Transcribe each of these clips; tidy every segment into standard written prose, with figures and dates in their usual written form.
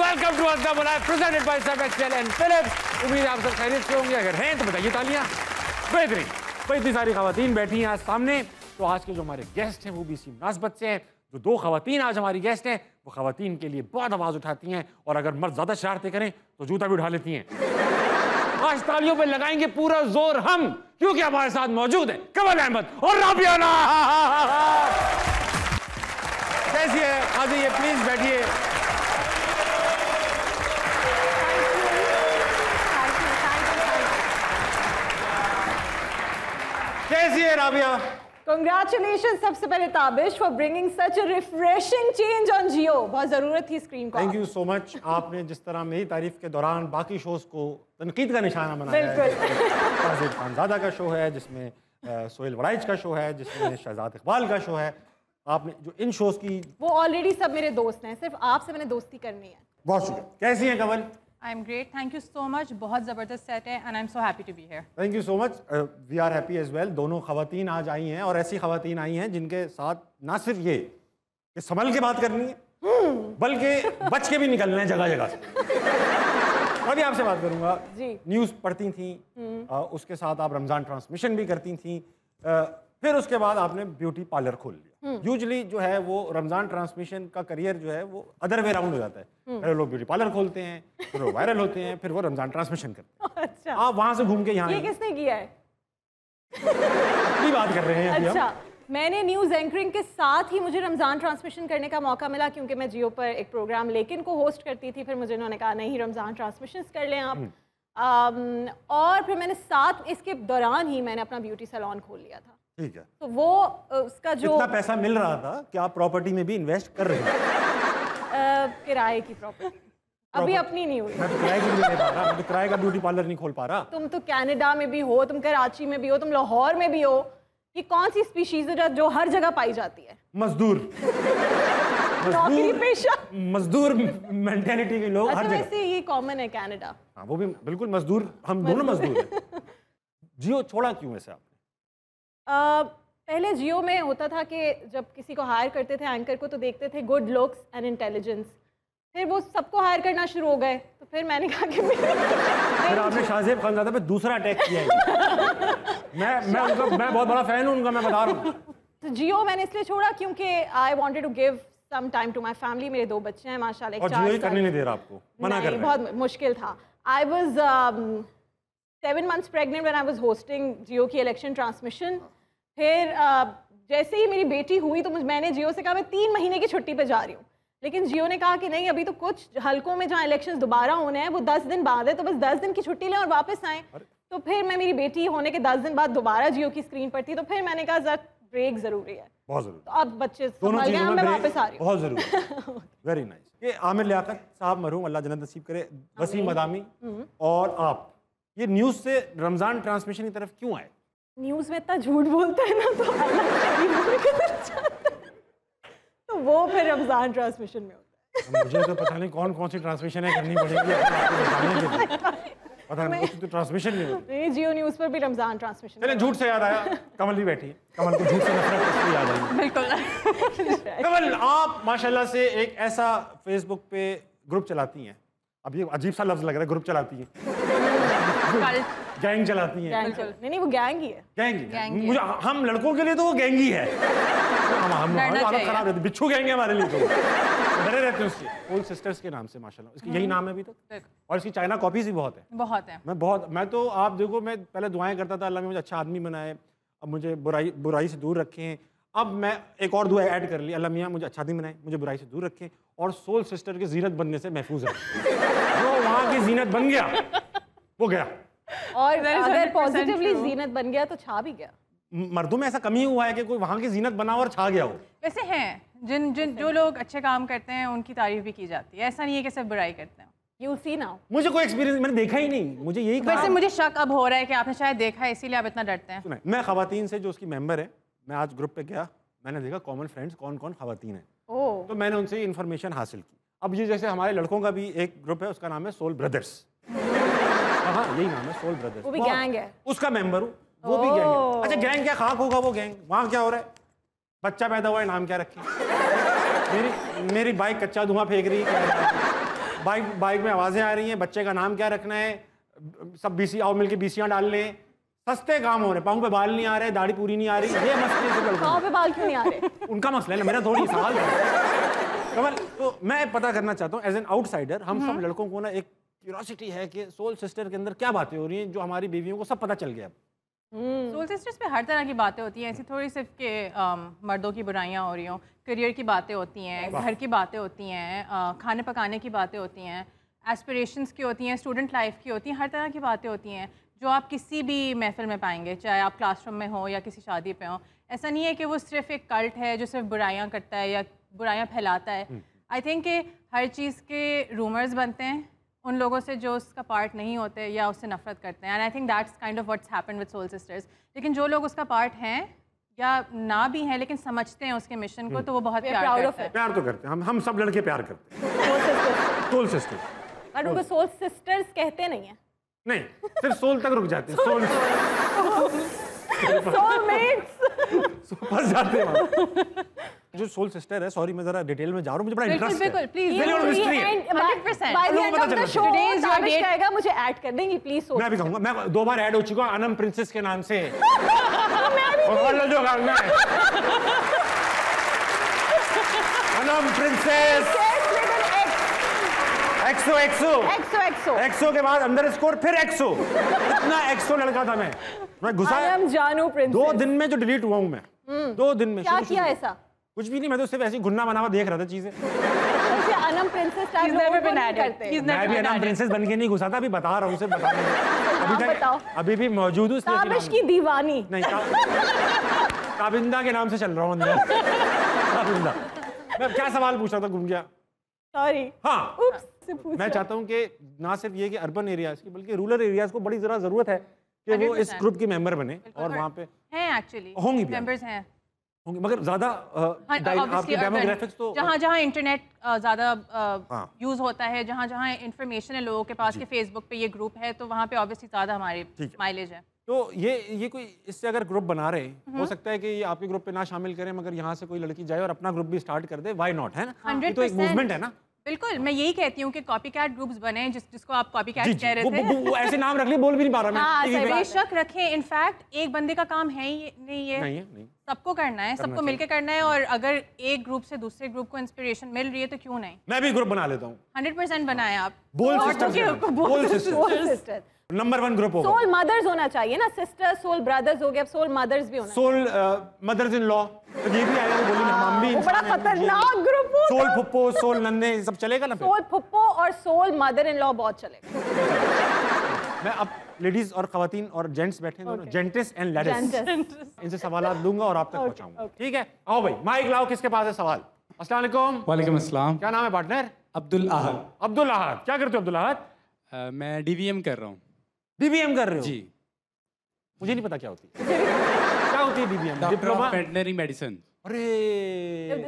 Welcome to Azam live presented by सब Excel and Philips. उम्मीद है आप सब खैरियत से होंगे, अगर हैं तो बताइए तालियां। बेहतरीन। तो इतनी सारी खवातीन बैठी हैं आज सामने, तो आज के जो हमारे गेस्ट हैं वो भी इसी मुनासबत से हैं। जो दो खवातीन आज हमारी गेस्ट हैं वो खवातीन के लिए बहुत आवाज़ उठाती हैं, और अगर मर्द ज़्यादा शरारतें करें तो जूता भी उठा लेती हैं। आज तालियों पे लगाएंगे पूरा जोर हम, क्योंकि हमारे साथ मौजूद है कमल अहमद और राबिया नाज। कैसी है? आ जाइए प्लीज, बैठिए। कैसी है राबिया? Congratulations सबसे पहले Tabish for bringing such a refreshing change on Jio। बहुत ज़रूरत थी स्क्रीन को। Thank you so much. आपने जिस तरह मेरी तारीफ के दौरान बाकी शोज को तनकीद का निशाना बनाया है। शाहिद खानजादा का शो है, जिसमें सोहेल वराइच का शो है, जिसमें शहजाद इकबाल का शो है। आपने जो इन शोज की, वो ऑलरेडी सब मेरे दोस्त हैं, सिर्फ आपसे मैंने दोस्ती करनी है। बहुत शुक्रिया। कैसी हैं Kamal? I am great, thank you so much. बहुत ज़बरदस्त सेट है and I am so happy to be here. Thank you so much. We are happy as well. दोनों खवातीन आज आई हैं, और ऐसी खवातीन आई हैं जिनके साथ ना सिर्फ ये कि संभल के बात करनी है, बल्कि बच के भी निकलना है जगह जगह से। अभी आपसे बात करूंगा। न्यूज़ पढ़ती थी, उसके साथ आप रमज़ान ट्रांसमिशन भी करती थी, फिर उसके बाद आपने ब्यूटी पार्लर खोल लिया। यूजली जो है वो रमजान ट्रांसमिशन का करियर जो है वो अदर वे राउंड हो जाता है। पहले लोग ब्यूटी पार्लर खोलते हैं, फिर वो वायरल होते हैं, फिर वो रमजान ट्रांसमिशन करते हैं। अच्छा। आप वहां से घूम के यहाँ ये किसने किया है? बात कर रहे हैं अभी अच्छा, हम। मैंने न्यूज़ एंकरिंग के साथ ही मुझे रमज़ान ट्रांसमिशन करने का मौका मिला, क्योंकि मैं जियो पर एक प्रोग्राम लेकिन को होस्ट करती थी। फिर मुझे उन्होंने कहा नहीं, रमज़ान ट्रांसमिशन कर लें आप। और फिर मैंने साथ इसके दौरान ही मैंने अपना ब्यूटी सैलून खोल लिया था। ठीक है। तो वो उसका जो इतना पैसा मिल रहा था कि आप प्रॉपर्टी में भी इन्वेस्ट कर रहे हैं। किराए की प्रॉपर्टी अभी अपनी नहीं हुई। मैं तो किराए की नहीं ले पा रहा, मैं तो किराए का ब्यूटी पार्लर नहीं खोल पा रहा। तुम तो कनाडा में भी हो, तुम कराची में भी हो, तुम लाहौर में भी हो। ये कौन सी स्पीशीज है जो हर जगह पाई जाती है? मजदूर। नौकरी पेशा मजदूर मेंटेलिटी के लोग हर जगह। वैसे ये कॉमन है कनाडा। हाँ, वो भी बिल्कुल मजदूर, हम दोनों मजदूर हैं। जियो छोड़ा क्यों ऐसे आपने? पहले जियो में होता था कि जब किसी को हायर करते थे एंकर को, तो देखते थे गुड लुक्स एंड इंटेलिजेंस। फिर वो सबको हायर करना शुरू हो गए, तो फिर मैंने कहा कि फिर आपने शाहजेब खानजादा पे दूसरा अटैक किया है। मैं बहुत बड़ा फैन हूँ उनका, मैं बता रहा हूँ। तो जियो मैंने इसलिए छोड़ा क्योंकि I wanted to give some time to my family. मेरे 2 बच्चे हैं माशाल्लाह। और जियो ही करने नहीं दे रहा आपको, मना कर रहे हैं। बहुत मुश्किल था। I was 7 months pregnant when I was hosting Geo की इलेक्शन ट्रांसमिशन। फिर जैसे ही मेरी बेटी हुई तो मैंने जियो से कहा मैं 3 महीने की छुट्टी पे जा रही हूँ, लेकिन जियो ने कहा कि नहीं, अभी तो कुछ हलकों में जहाँ इलेक्शंस दोबारा होने हैं वो 10 दिन बाद है, तो बस 10 दिन की छुट्टी लें और वापस आएँ। तो फिर मैं मेरी बेटी होने के 10 दिन बाद दोबारा जियो की स्क्रीन पर थी, तो फिर मैंने कहा जरा ब्रेक ज़रूरी है, बहुत ज़रूरी। तो अब बच्चे संभाल गए, मैं वापस आ रही हूँ। बहुत ज़रूरी। Very nice. ये आमिर लियाकत साहब मरहूम, अल्लाह जन्नत नसीब करे, वसीम मदामी और आप, ये न्यूज़ से रमज़ान ट्रांसमिशन की तरफ क्यों आए? न्यूज़ में इतना झूठ बोलते हैं ना, तो वो फिर रमज़ान ट्रांसमिशन में होता है। मुझे तो पता नहीं कौन कौन सी ट्रांसमिशन है करनी पड़ेगी, पता नहीं तो ट्रांसमिशन नहीं होती। नहीं, जियो न्यूज़ पर भी रमज़ान ट्रांसमिशन। चलिए, झूठ से याद आया, कमल भी बैठी है, कमल को झूठ से नफरत इसलिए याद आई। बिल्कुल। कमल, आप माशाल्लाह से एक ऐसा फेसबुक पे ग्रुप चलाती हैं, अब ये अजीब सा लफ्ज लग रहा है, ग्रुप चलाती है, गैंग चलाती हैं। नहीं, वो गैंग ही है। गैंग मुझे, हम लड़कों के लिए तो वो गैंग ही है। हम हालत खराब रहती, बिच्छू गैंग है हमारे लिए, तो डरे रहते हैं उससे। ओल्ड सिस्टर्स के नाम से माशाल्लाह, इसकी यही नाम है अभी तक, और इसकी चाइना कॉपीज भी बहुत है। मैं तो आप देखो, मैं पहले दुआएं करता था अल्लाह ने मुझे अच्छा आदमी बनाए, अब मुझे बुराई से दूर रखें। अब मैं एक और दुआ ऐड कर ली, अल्लाह मियाँ मुझे अच्छा आदमी बनाए, मुझे बुराई से दूर रखें, और सोल सिस्टर की जीनत बनने से महफूज है। जो वहाँ की जीनत बन गया वो गया, और अगर पॉजिटिवली जीनत बन गया तो छा भी गया। मर्दों में ऐसा कमी हुआ है कि कोई वहाँ की जीनत बना और छा गया हो। वैसे हैं जो लोग अच्छे काम करते हैं उनकी तारीफ भी की जाती है, ऐसा नहीं है कि सिर्फ बुराई करते हैं। You'll see now। मुझे कोई एक्सपीरियंस, मैंने देखा ही नहीं, मुझे यही कहा। वैसे मुझे शक अब हो रहा है कि आपने शायद देखा है, इसीलिए आप इतना डरते हैं। मैं खवातीन से, जो उसकी मेंबर है, मैं आज ग्रुप पे गया, मैंने देखा कॉमन फ्रेंड्स कौन कौन खवातीन है, तो मैंने उनसे इन्फॉर्मेशन हासिल की। अब ये जैसे हमारे लड़कों का भी एक ग्रुप है, उसका नाम है सोल ब्रदर्स। हाँ, यही नाम है, सोल ब्रदर्स। वो भी गैंग है, उसका मेंबर हूँ, वो भी गैंग है। अच्छा, गैंग क्या खाक होगा वो गैंग? वहाँ क्या हो रहा है? बच्चा पैदा हुआ है, नाम क्या रखे? मेरी बाइक कच्चा धुआं फेंक रही है। बाइक में आवाजें आ रही हैं, बच्चे का नाम क्या रखना है, सब बीसी आओ मिलके बीसियां डाल लें, सस्ते काम हो रहे, पाँव पे बाल नहीं आ रहे, दाढ़ी पूरी नहीं आ रही, ये मसले से पाँव पे बाल क्यों नहीं आ रहे? उनका मसला है ना, मेरा थोड़ी सवाल है। कमल, तो मैं पता करना चाहता हूँ एज एन आउटसाइडर, हम सब लड़कों को ना एक क्यूरियोसिटी है कि सोल सिस्टर के अंदर क्या बातें हो रही हैं जो हमारी बीवियों को सब पता चल गया। सोल सिस्टर्स पे हर तरह की बातें होती हैं, ऐसी थोड़ी सिर्फ के मर्दों की बुराइयां हो रही हों, करियर की बातें होती हैं, घर की बातें होती हैं, खाने पकाने की बातें होती हैं, एस्पिरेशंस की होती हैं, स्टूडेंट लाइफ की होती हैं, हर तरह की बातें होती हैं जो आप किसी भी महफिल में पाएंगे, चाहे आप क्लासरूम में हो या किसी शादी पे हो। ऐसा नहीं है कि वो सिर्फ एक कल्ट है जो सिर्फ बुराइयाँ करता है या बुराइयाँ फैलाता है। आई थिंक कि हर चीज़ के रूमर्स बनते हैं उन लोगों से जो उसका पार्ट नहीं होते या उससे नफरत करते हैं, and I think that's kind of what's happened with soul sisters. लेकिन जो लोग उसका पार्ट हैं या ना भी हैं लेकिन समझते हैं उसके मिशन को, तो वो बहुत प्यार करते हैं। प्यार तो करते हैं, हम सब लड़के प्यार करते हैं सोल सिस्टर, बट उनको सोल सिस्टर्स कहते नहीं है। नहीं, सिर्फ सोल तक रुक जाते हैं, सोलमेट्स फंस जाते हैं। जो सोल सिस्टर है, सॉरी मैं जरा डिटेल में जा रहा हूँ, मुझे बड़ा इंटरेस्ट है। बिल्कुल प्लीज, मेरे और मिस्ट्री है। 100%। By the end of the show Today's आएगा, मुझे ऐड कर देंगी प्लीज। मैं भी कहूँगा, मैं 2 बार ऐड हो चुका हूँ अनम प्रिंसेस के नाम से। और जो करना है अनम प्रिंसेस एक्सो के बाद अंडर स्कोर फिर एक्सो, इतना एक्सो लड़का था मैं घुसा जानू प्रिंसेस। 2 दिन में जो डिलीट हुआ हूँ मैं 2 दिन में। क्या किया ऐसा? कुछ भी नहीं, मैं तो सिर्फ ऐसे ही घुन्ना बनावा देख रहा था चीजें। अनम प्रिंसेस टाइप लोगों को नहीं करते। मैं भी अनम प्रिंसेस बन के नहीं घुसा था, अभी बता रहा हूँ, सिर्फ बता रहा हूँ, अभी भी मौजूद हूँ। ताबिश की दीवानी नहीं, काबिंदा के नाम से चल रहा हूँ अंदर। काबिंदा। मैं क्या सवाल पूछ रहा था, घूम गया। सॉरी। हाँ, मैं चाहता हूँ कि ना सिर्फ ये कि अर्बन एरियाज की बल्कि रूरल एरियाज को बड़ी जरा जरूरत है कि वो इस ग्रुप की मेंबर बने, और वहाँ पे हैं एक्चुअली होंगी मेंबर्स हैं, होंगे, मगर ज्यादा आपके डेमोग्राफिक्स तो जहाँ इंटरनेट ज़्यादा यूज़ होता है, जहाँ इंफॉर्मेशन है लोगों के पास कि फेसबुक पे ये ग्रुप है, तो वहाँ पे ऑब्वियसली ज़्यादा हमारे माइलेज है। तो ये कोई इससे अगर ग्रुप बना रहे, हो सकता है कि ये आपके ग्रुप पे ना शामिल करें, मगर यहाँ से कोई लड़की जाए और अपना ग्रुप भी स्टार्ट कर दे, व्हाई नॉट, है ना? 100% तो एक मूवमेंट है ना। बिल्कुल, मैं यही कहती हूँ कि कॉपी कैट ग्रुप्स बने, जिसको आप कॉपी कैट कह रहे थे। वो ऐसे नाम रख लिए, बोल भी नहीं पा रहा मैं। बेशक रखें, इनफैक्ट एक बंदे का काम है ही नहीं है, सबको करना है, सबको मिलकर करना है, और अगर एक ग्रुप से दूसरे ग्रुप को इंस्पिरेशन मिल रही है तो क्यों नहीं। मैं भी ग्रुप बना लेता हूँ। 100% बनाए आप। बोल सिस्टर नंबर 1 ग्रुप होगा। सोल मदर्स होना चाहिए ना, सिस्टर सोल ब्रदर्स हो गया, सोल मदर्स भी होना। सोल मदर्स इन लॉ, तो ये भी आएगा, वो बोली हम भी बड़ा खतरनाक ग्रुप हो। सोल फुप्पो, सोल नन्ने, सब चलेगा ना? सोल फुप्पो और सोल मदर इन लॉ बहुत चलेगा। मैं अब लेडीज और खवातीन और जेंट्स बैठे हैं, दोनों जेंटिस एंड लेडीज, इनसे सवाल लूंगा और आप तक पहुंचाऊंगा। ठीक है, आओ भाई, माइक लाओ, किसके पास है सवाल? अस्सलाम वालेकुम। वालेकुम अस्सलाम। क्या नाम है पार्टनर? अब्दुल अहद। अब्दुल अहद, क्या करते हो अब्दुल अहद? मैं DVM कर रहा हूँ। DVM कर रहे हो? जी। मुझे नहीं पता क्या होती है। क्या होती है DVM? Diploma veterinary medicine. अरे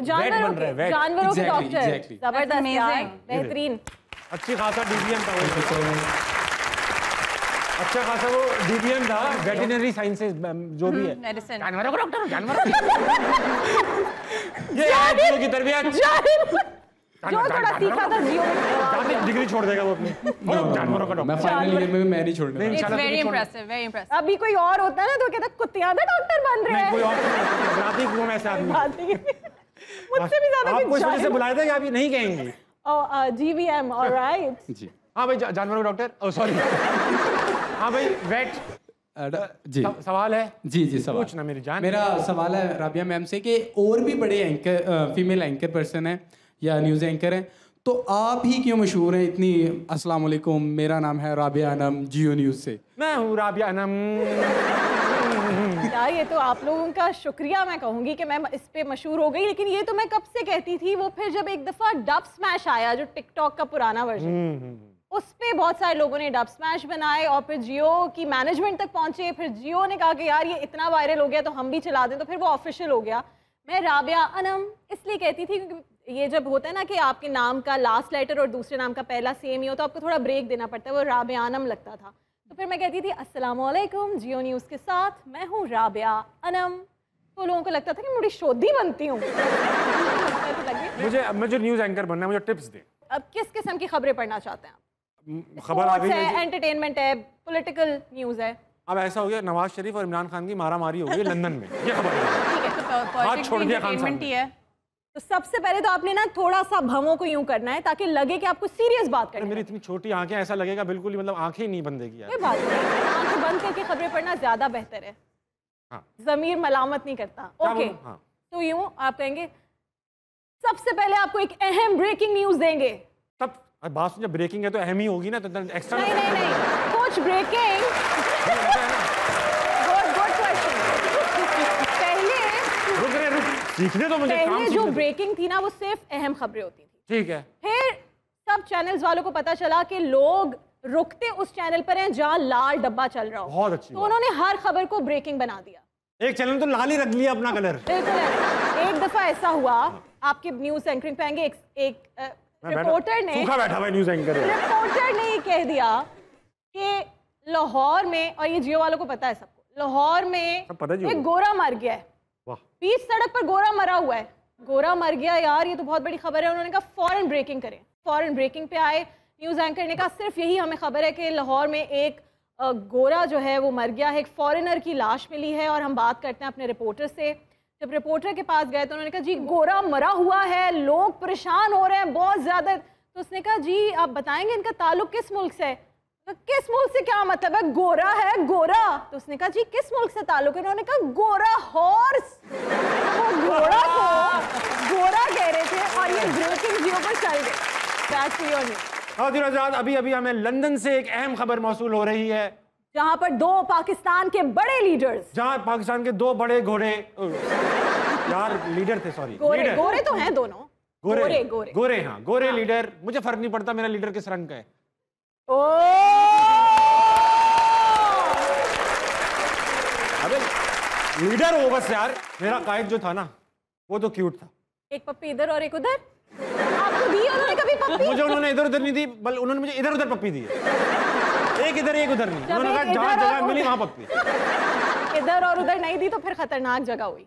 जानवरों के डॉक्टर, जबरदस्त यार, बेहतरीन। अच्छी खासा DVM था वो, अच्छा खासा वो DVM था, वेटरनरी साइंसेज जो भी है, जानवरों का डॉक्टर, जानवरों ये जियो की तरबियत, जो थोड़ा सीखा था जियो में, डिग्री छोड़ देगा वो अपनी। जानवरों का डॉक्टर। मैं फाइनल ईयर में भी मैं नहीं छोड़ने वाला। It's very impressive, very impressive। अभी कोई और होता है ना तो कहता कुत्तियां ना डॉक्टर बन रहे हैं। कोई और गुजराती क्यों में ऐसे आदमी? मुझसे भी ज्यादा आपको इस वजह से बुलाया था कि आप ये नहीं कहेंगे? GVM, alright. जी हाँ भाई, जानवरों का डॉक्टर, ओह सॉरी। हाँ भाई, वेट जी सवाल है। जी सवाल पूछना मेरी जान। मेरा सवाल है राबिया मैम से कि और भी बड़े एंकर फीमेल एंकर पर्सन है या न्यूज़ एंकर हैं, तो आप ही क्यों मशहूर हैं इतनी? अस्सलाम वालेकुम, मेरा नाम है राबिया अनम, जियो न्यूज़ से। मैं हूँ राबिया अनम। यार ये तो आप लोगों का शुक्रिया मैं कहूँगी कि मैं इस पे मशहूर हो गई, लेकिन ये तो मैं कब से कहती थी। वो फिर जब एक दफ़ा डब स्मैश आया, जो टिकटॉक का पुराना वर्जन, उस पे बहुत सारे लोगों ने डब स्मैश बनाए और फिर जियो की मैनेजमेंट तक पहुंचे। फिर जियो ने कहा कि यार ये इतना वायरल हो गया तो हम भी चला दें, तो फिर वो ऑफिशियल हो गया। मैं राबिया अनम इसलिए कहती थी क्योंकि ये जब होता है ना कि आपके नाम का लास्ट लेटर और दूसरे नाम का पहला सेम ही हो, तो आपको थोड़ा ब्रेक देना पड़ता है, वो राबिया अनम लगता था। तो फिर मैं कहती थी अस्सलाम वालेकुम, जियो न्यूज़ के साथ मैं हूँ राबिया अनम। तो लोगों को लगता था कि मैं बड़ी शोधी बनती हूँ। मुझे न्यूज़ एंकर बनना है, मुझे टिप्स दे। अब किस किस्म की खबरें पढ़ना चाहते हैं आप? खबर आ गई Sports है है, एंटरटेनमेंट है, पॉलिटिकल न्यूज़ है। अब ऐसा हो गया नवाज शरीफ और इमरान खान की मारामारी हो गई लंदन में, ये खबर है। ठीक है, तो पॉलिटिक्स छोड़ भी दिया खान entertainment साहब ही है। तो सबसे पहले तो आपने ना थोड़ा सा भवों को यूं करना है ताकि लगे कि आपको सीरियस बात करनी है। मेरी इतनी छोटी आंखें, ऐसा लगेगा बिल्कुल ही मतलब आंखें ही नहीं बंदेगी यार। कोई बात नहीं, आंखें बंद करके खबरें पढ़ना ज्यादा बेहतर है। हाँ। जमीर मलामत नहीं करता। क्या ओके, बोलूं? हाँ। तो यूं आप कहेंगे सबसे पहले आपको एक अहम ब्रेकिंग न्यूज देंगे। तब बात सुन, जब ब्रेकिंग है तो अहम ही होगी ना, तो एक्स्ट्रा नहीं नहीं नहीं, कुछ ब्रेकिंग। Good question. पहले सीखने तो मुझे, काम पहले जो सीखने दो। ब्रेकिंग थी ना वो सिर्फ अहम खबरें होती थी। ठीक है। फिर सब चैनल्स वालों को पता चला कि लोग रुकते उस चैनल पर हैं जहां लाल डब्बा चल रहा हो। बहुत अच्छी तो बात। उन्होंने हर खबर को ब्रेकिंग बना दिया। एक चैनल तो लाल ही रख लिया अपना कलर। बिल्कुल ऐसा। एक दफा ऐसा हुआ, आपके न्यूज एंकरिंग पे आएंगे, एक रिपोर्टर ने सूखा बैठा हुआ न्यूज एंकर है। रिपोर्टर ने ये कह दिया कि लाहौर में, और ये जियो वालों को पता है सबको, लाहौर में सब पता है जियो एक को। गोरा मर गया है। वाह। बीच सड़क पर गोरा मरा हुआ है। गोरा मर गया यार, ये तो बहुत बड़ी खबर है। उन्होंने कहा फौरन ब्रेकिंग करें। फौरन ब्रेकिंग पे आए। न्यूज एंकर ने कहा सिर्फ यही हमें खबर है कि लाहौर में एक गोरा जो है वो मर गया है, एक फॉरेनर की लाश मिली है, और हम बात करते हैं अपने रिपोर्टर से। जब रिपोर्टर के पास गए तो उन्होंने कहा जी गोरा मरा हुआ है, लोग परेशान हो रहे हैं बहुत ज्यादा। तो उसने कहा जी आप बताएंगे इनका ताल्लुक किस मुल्क से है? तो किस मुल्क से क्या मतलब है, गोरा है गोरा। तो उसने कहा जी किस मुल्क से ताल्लुक है? उन्होंने कहा गोरा हॉर्स। वो घोड़ा को गोरा कह रहे थे और ये ब्रेकिंग जियो पर चल गए। That's your news। खातिन आजाद, अभी अभी हमें लंदन से एक अहम खबर मौसूल हो रही है, जहां पर दो पाकिस्तान के बड़े लीडर्स, जहां पाकिस्तान के दो बड़े घोड़े यार लीडर थे, सॉरी गोरे लीडर, गोरे तो हैं दोनों, गोरे गोरे गोरे, हाँ गोरे लीडर। मुझे फर्क नहीं पड़ता मेरा लीडर किस रंग का है। ओ अबे लीडर हो बस यार। मेरा कायद जो था ना वो तो क्यूट था। एक पप्पी इधर और एक उधर। आपको दी उन्होंने कभी पप्पी? मुझे उन्होंने इधर उधर नहीं दी, बल्कि उन्होंने मुझे इधर उधर पप्पी दी है। एक इधर एक उधर नहीं। जब उन्होंने कहा एक जहाँ इधर जगह और मिली वहां पप्पी। इधर और उधर नहीं दी तो फिर खतरनाक जगह हुई।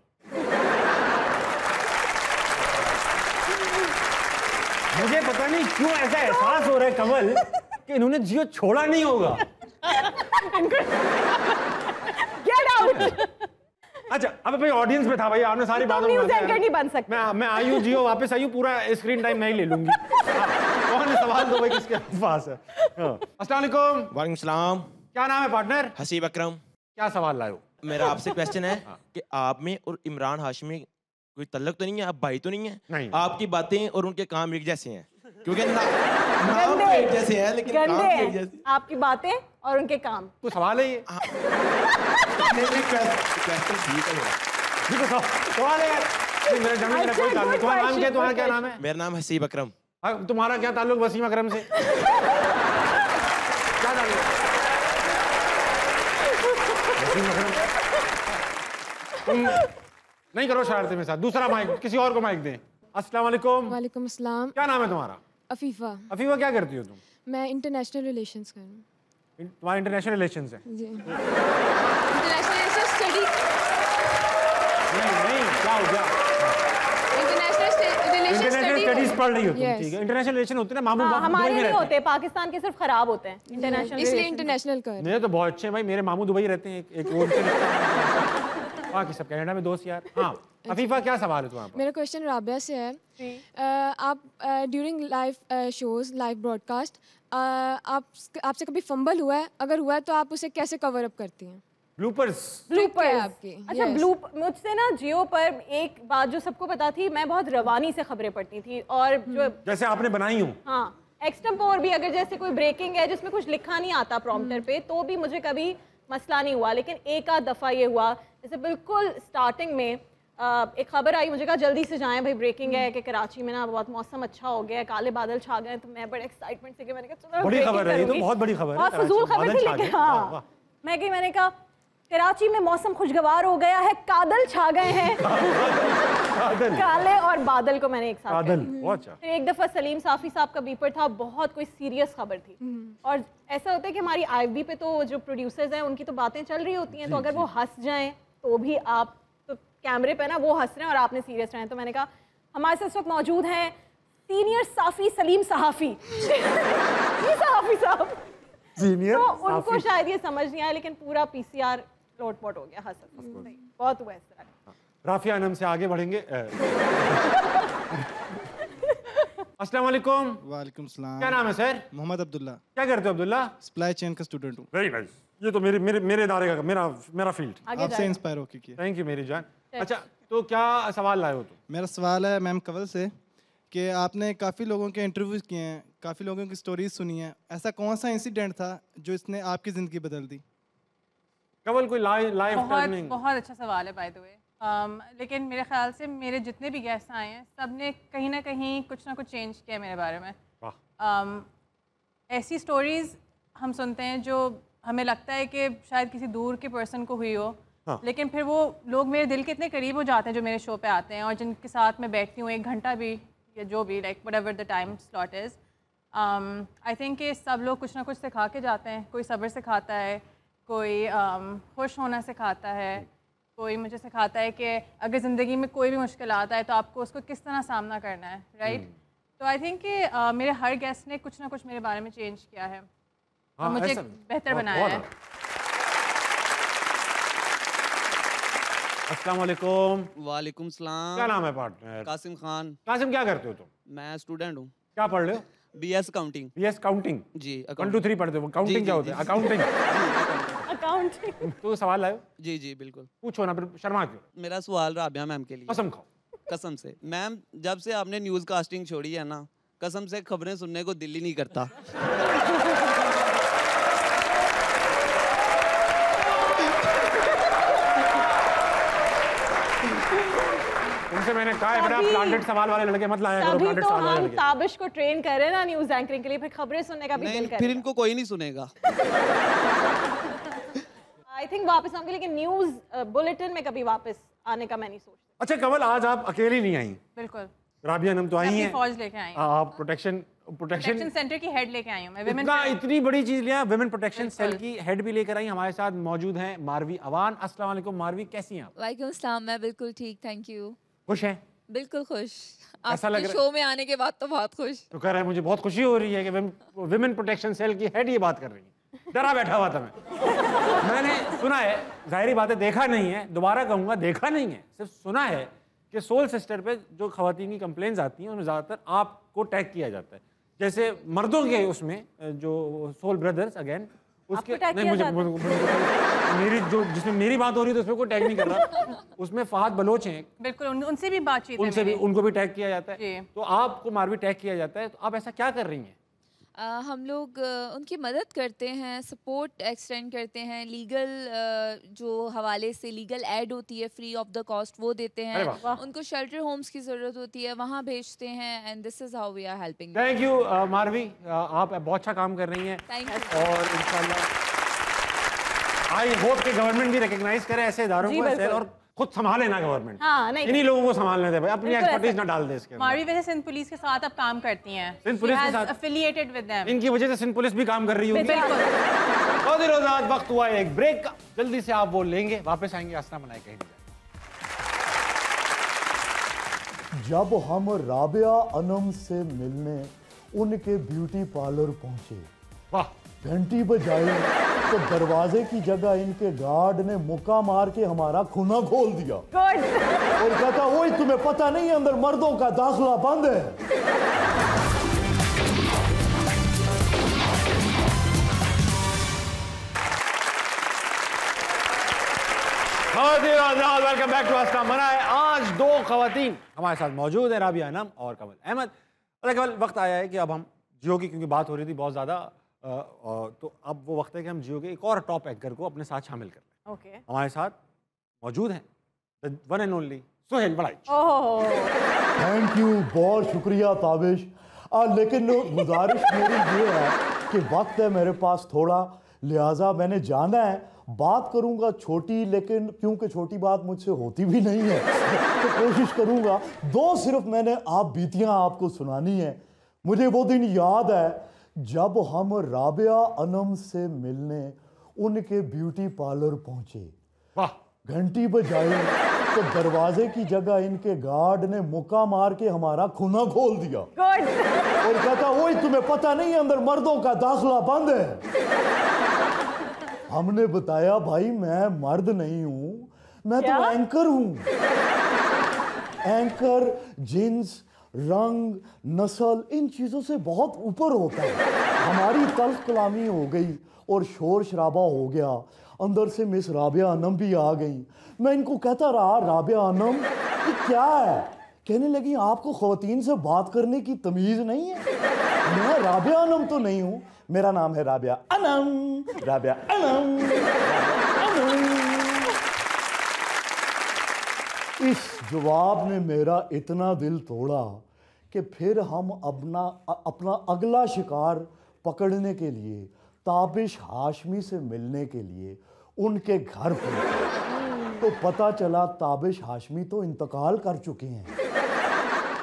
मुझे पता नहीं क्यों ऐसा एहसास हो रहा है कमल कि इन्होंने जियो छोड़ा नहीं होगा। Get out. अच्छा, अब भाई ऑडियंस में था भाई, आपने सारी बातें न्यूज़ बता दी। एंकर नहीं बन सकते। मैं आई हूँ जियो, वापस आई हूँ, पूरा स्क्रीन टाइम मैं ही ले लूंगी। कौन सवाल दो भाई किसके पास है। अस्सलाम वालेकुम। वालेकुम सलाम। क्या नाम है पार्टनर? हसीब अकरम। क्या सवाल लाए हो? मेरा आपसे क्वेश्चन है कि आप में और इमरान हाशमी कोई तल्लक तो नहीं है, आप भाई तो नहीं है? नहीं। आपकी बातें और उनके काम एक जैसे हैं, क्योंकि नाम तो एक जैसे हैं लेकिन काम गंदे भी एक हैं जैसे। आपकी बातें और उनके काम। तो सवाल है ये। क्वेश्चन ठीक है मेरा। जी तो सवाल है यार। नहीं, मेरा जमीन मेरा कोई ताल्लुक। तुम्हारा नाम क्या है? तुम्हारा क्या नाम है? मेरा नाम हसीब अकरम। हाँ, तुम्हारा क्या ताल्लुक वसीम अकरम से? क्या ताल्लुक? वसीम अकरम। तुम नहीं करो शरारतें मेरे साथ। दूसरा माइक किसी और को माइक दें। अस्सलाम वालेकुम। वालेकुम अस्सलाम। क्या नाम है तुम्हारा? अफीफ़ा। अफीफा, क्या करती हो तुम? मैं इंटरनेशनल रिलेशंस कर रही हूँ। तुम्हारा इंटरनेशनल रिलेशंस है? जी। International relations study. नहीं, क्या हो गया? इंटरनेशनल रिलेशंस इंटरनेशनल स्टडीज पढ़ रही हो तुम? Yes. ठीक है। इंटरनेशनल रिलेशन होते हैं ना, मामू हाँ, बाप दुबई हमारे में नहीं रहते हैं। होते, पाकिस्तान के सिर्फ खराब होते हैं इंटरनेशनल। इसलिए इंटरनेशनल कर। मेरे तो बहुत अच्छे हैं भाई, मेरे मामू दुबई रहते हैं। एक वो बाकी सब कनाडा में दोस्त यार। हाँ अफीफा, क्या सवाल है तुम्हारा? मेरा क्वेश्चन राबिया से है। आप during live shows, live broadcast, आपसे कभी फंबल हुआ है? अगर हुआ है तो आप उसे कैसे कवर अप करती हैं? ब्लूपर्स। है आपकी। अच्छा, मुझसे ना जियो पर एक बात जो सबको पता थी, मैं बहुत रवानी से खबरें पढ़ती थी, और जो जैसे आपने बनाई हूँ। हाँ एक्सटेम्पोर भी, अगर जैसे कोई ब्रेकिंग है जिसमें कुछ लिखा नहीं आता प्रॉम्प्टर पे, तो भी मुझे कभी मसला नहीं हुआ। लेकिन एक आध दफ़ा ये हुआ, जैसे बिल्कुल स्टार्टिंग में एक खबर आई, मुझे कहा जल्दी से जाएं भाई, ब्रेकिंग है कि कराची में ना बहुत मौसम अच्छा हो गया है, काले बादल छा गए। तो मैं बड़े एक्साइटमेंट से, मैंने कहा चलो बड़ी breaking खबर है ये तो, करूंगी। बहुत बड़ी खबर है। बहुत फजूल कराची में खबर थी, बादल छा लेकिन गए। वाह, वाह। हाँ मैं गई, मैंने कहा कराची में मौसम खुशगवार हो गया है, कादल छा गए हैं। बादल। काले और बादल को मैंने एक साथ बादल, कहा। बहुत अच्छा। फिर एक दफ़ा सलीम साफ़ी साहब का बीपर था, बहुत कोई सीरियस खबर थी, और ऐसा होता है कि हमारी आईएफबी पे तो जो प्रोड्यूसर्स हैं उनकी तो बातें चल रही होती हैं, तो अगर वो हंस जाएं तो भी आप तो कैमरे पे ना वो हंस रहे हैं और आपने सीरियस रहें। तो मैंने कहा हमारे साथ इस वक्त मौजूद हैं सीनियर साफी सलीम सहाफी ये सहाफी साहब सीनियर तो उनको शायद ये समझ नहीं आया, लेकिन पूरा पीसीआर लोटपोट हो गया। हसन बहुत हुआ इस तरह। राफिया अनम से आगे बढ़ेंगे। अस्सलाम वालेकुम। वालेकुम सलाम। क्या नाम है सर? मोहम्मद अब्दुल्ला। क्या करते हो अब्दुल्ला? सप्लाई चेन का स्टूडेंट हूँ। Very nice. ये तो मेरे इदारे का मेरा फील्ड। आपसे इंस्पायर होके किया। थैंक यू मेरी जान। अच्छा तो क्या सवाल लाए हो तुम? मेरा सवाल है मैम कंवल से कि आपने काफ़ी लोगों के इंटरव्यूज किए हैं, काफ़ी लोगों की स्टोरीज सुनी हैं, ऐसा कौन सा इंसिडेंट था जो इसने आपकी ज़िंदगी बदल दी? कंवल कोई लाइफ टर्निंग? बहुत अच्छा सवाल है बाय द वे। लेकिन मेरे ख्याल से मेरे जितने भी गेस्ट आए हैं सब ने कहीं ना कुछ चेंज किया मेरे बारे में। ऐसी स्टोरीज़ हम सुनते हैं जो हमें लगता है कि शायद किसी दूर के पर्सन को हुई हो, हाँ। लेकिन फिर वो लोग मेरे दिल के इतने करीब हो जाते हैं जो मेरे शो पे आते हैं और जिनके साथ मैं बैठती हूँ 1 घंटा भी या जो भी like whatever the time slot is. I think कि सब लोग कुछ ना कुछ सिखा के जाते हैं। कोई सब्र सिखाता है, कोई खुश होना सिखाता है, कोई मुझे सिखाता है कि अगर ज़िंदगी में कोई भी मुश्किल आता है तो आपको उसको किस तरह सामना करना है, राइट? तो आई थिंक कि मेरे हर गेस्ट ने कुछ ना कुछ मेरे बारे में चेंज किया है और मुझे बेहतर बनाया है। अस्सलाम वालेकुम। वालेकुम सलाम। क्या नाम है पार्टनर? कासिम खान। कासिम क्या करते हो तुम? मैं स्टूडेंट हूँ। क्या पढ़ रहे हो? BS counting. BS counting? जी 1 2 3 पढ़ते हो? काउंटिंग क्या होता है? अकाउंटिंग। अकाउंटिंग। तो सवाल लाए हो? जी जी बिल्कुल। पूछो ना, फिर शर्मा क्यों? मेरा सवाल राबिया मैम के लिए। कसम खाओ। कसम से मैम, जब से आपने न्यूज़ कास्टिंग छोड़ी है ना, कसम से खबरें सुनने को दिल ही नहीं करता। तुमसे मैंने कहा है बेटा प्लांटेड सवाल वाले लड़के मत लाया करो। तभी प्लांटेड तो सवाल वाले हम लड़के। ताबिश को ट्रेन कर रहे हैं ना न्यूज़ एंकरिंग के लिए, फिर खबरें सुनने का भी दिल नहीं, कर फिर रहा है। इनको कोई नहीं सुनेगा। आई थिंक वापस आऊंगी, लेकिन न्यूज़ बुलेटिन में कभी वापस आने का मैं नहीं सोचती। अच्छा कंवल, आज आप अकेली नहीं आई। बिल्कुल, राबिया अनम तो आई अपनी हैं। फौज लेके आई हूँ। आप प्रोटेक्शन सेंटर की हेड लेके आई हूँ मैं। इतना इतनी बड़ी चीज लिया, विमेन प्रोटेक्शन सेल की हेड भी लेकर आई। हमारे साथ मौजूद हैं मारवी अवान। अस्सलाम वालेकुम मारवी, कैसी हैं आप? वालेकुम सलाम, मैं बिल्कुल ठीक, थैंक यू। खुश हैं? बिल्कुल खुश। ऐसा लग आपके रहा शो में आने के बाद तो बहुत खुश। तो कह रहा है मुझे बहुत खुशी हो रही है कि विमेन प्रोटेक्शन सेल की हेड ये बात कर रही है। डरा बैठा हुआ था मैं। मैंने सुना है, जाहिर बात है देखा नहीं है, दोबारा कहूँगा देखा नहीं है, सिर्फ सुना है कि सोल सिस्टर पे जो खवातीन की कंप्लेंट्स आती हैं उनमें ज़्यादातर आपको टैग किया जाता है। जैसे मर्दों के उसमें जो सोल ब्रदर्स अगेन उसके नहीं, मेरी जो जिसमें मेरी बात हो रही है तो उसमें कोई टैग नहीं कर रहा। उसमें फहद बलोच हैं, बिल्कुल उनसे भी बातचीत है उनसे भी, मेरी। उनको भी टैग किया जाता है। जी। तो आपको मारवी टैग किया जाता है, तो आप ऐसा क्या कर रही हैं? हम लोग उनकी मदद करते हैं, सपोर्ट एक्सटेंड करते हैं, लीगल जो हवाले से लीगल एड होती है फ्री ऑफ द कॉस्ट वो देते अरे हैं। वाह। उनको शेल्टर होम्स की ज़रूरत होती है, वहाँ भेजते हैं, and this is how we are helping. Thank you Marvi, आप बहुत अच्छा काम कर रही हैं। Thank you. और इंशाल्लाह आई होप कि गवर्नमेंट भी रिकग्नाइज करे ऐसे इदारों जी, को ऐसे, बिल्कुल। और खुद संभाले ना गवर्नमेंट। हाँ, नहीं। इन्हीं लोगों को संभालने दे भाई, अपनी बिल्कुल एक्सपर्टीज ऐसा। ना डाल दे इसके अंदर। मारवी वैसे सिंध पुलिस के साथ अब काम करती हैं। सिंध पुलिस के साथ? Affiliated with them. इनकी वजह से सिंध पुलिस भी काम कर रही होगी। बिल्कुल। और रोज आज वक्त हुआ है एक ब्रेक का, जल्दी से आप वो लेंगे, वापस आएंगे आसना बनाए कहीं नहीं जाए। जब हम राबिया अनम से मिलने उनके ब्यूटी पार्लर पहुंचे, वाह, घंटी बजाई तो दरवाजे की जगह इनके गार्ड ने मुक्का मार के हमारा खूना खोल दिया गुड। और कहता वही तुम्हें पता नहीं है अंदर मर्दों का दाखिला बंद है। वेलकम बैक टू आस्था मनाए। आज 2 खवातीन हमारे साथ मौजूद है, राबिया अनम और कंवल अहमद। अरे कंवल, वक्त आया है कि अब हम जियो की, क्योंकि बात हो रही थी बहुत ज़्यादा, तो अब वो वक्त है कि हम जियो के एक और टॉप एंकर को अपने साथ शामिल कर लें। ओके। हमारे साथ मौजूद हैं the one and only Suhel Badaich. Oh, thank you, बहुत शुक्रिया ताबिश। लेकिन गुजारिश मेरी ये है कि वक्त है मेरे पास थोड़ा, लिहाजा मैंने जाना है, बात करूंगा छोटी, लेकिन क्योंकि छोटी बात मुझसे होती भी नहीं है तो कोशिश करूंगा 2 सिर्फ मैंने आप बीतियां आपको सुनानी है। मुझे वो दिन याद है जब हम राबिया अनम से मिलने उनके ब्यूटी पार्लर पहुंचे, वाह, घंटी बजाई तो दरवाजे की जगह इनके गार्ड ने मुक्का मार के हमारा खूना खोल दिया और कहता वही तुम्हें पता नहीं अंदर मर्दों का दाखिला बंद है। हमने बताया भाई मैं मर्द नहीं हूं, मैं तो एंकर हूं। एंकर जिन्स, रंग, नस्ल इन चीजों से बहुत ऊपर होता है। हमारी तल्ख कलामी हो गई और शोर शराबा हो गया। अंदर से मिस राबिया अनम भी आ गई। मैं इनको कहता रहा राबिया अनम ये क्या है? कहने लगी आपको ख़वातीन से बात करने की तमीज़ नहीं है। मैं राबिया अनम तो नहीं हूँ, मेरा नाम है राबिया अनम। राबिया अनम, इस जवाब ने मेरा इतना दिल तोड़ा कि फिर हम अपना अगला शिकार पकड़ने के लिए ताबिश हाशमी से मिलने के लिए उनके घर पहुंचे। तो पता चला ताबिश हाशमी तो इंतकाल कर चुके हैं।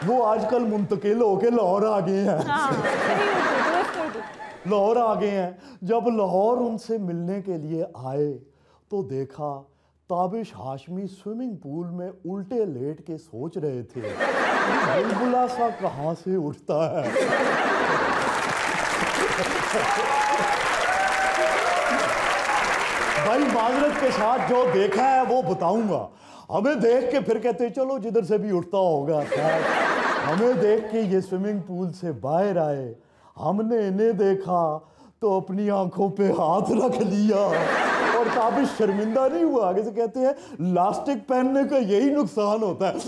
वो आजकल मुंतकिल होके लाहौर आ गए हैं। लाहौर आ गए हैं। जब लाहौर उनसे मिलने के लिए आए तो देखा ताबिश हाशमी स्विमिंग पूल में उल्टे लेट के सोच रहे थे बुलबुला सा कहाँ से उठता है। भाई माजरत के साथ जो देखा है वो बताऊंगा। हमें देख के फिर कहते चलो जिधर से भी उठता होगा। हमें देख के ये स्विमिंग पूल से बाहर आए। हमने इन्हें देखा तो अपनी आंखों पे हाथ रख लिया और ताबिश शर्मिंदा नहीं हुआ। आगे से कहते हैं लास्टिक पहनने का यही नुकसान होता है।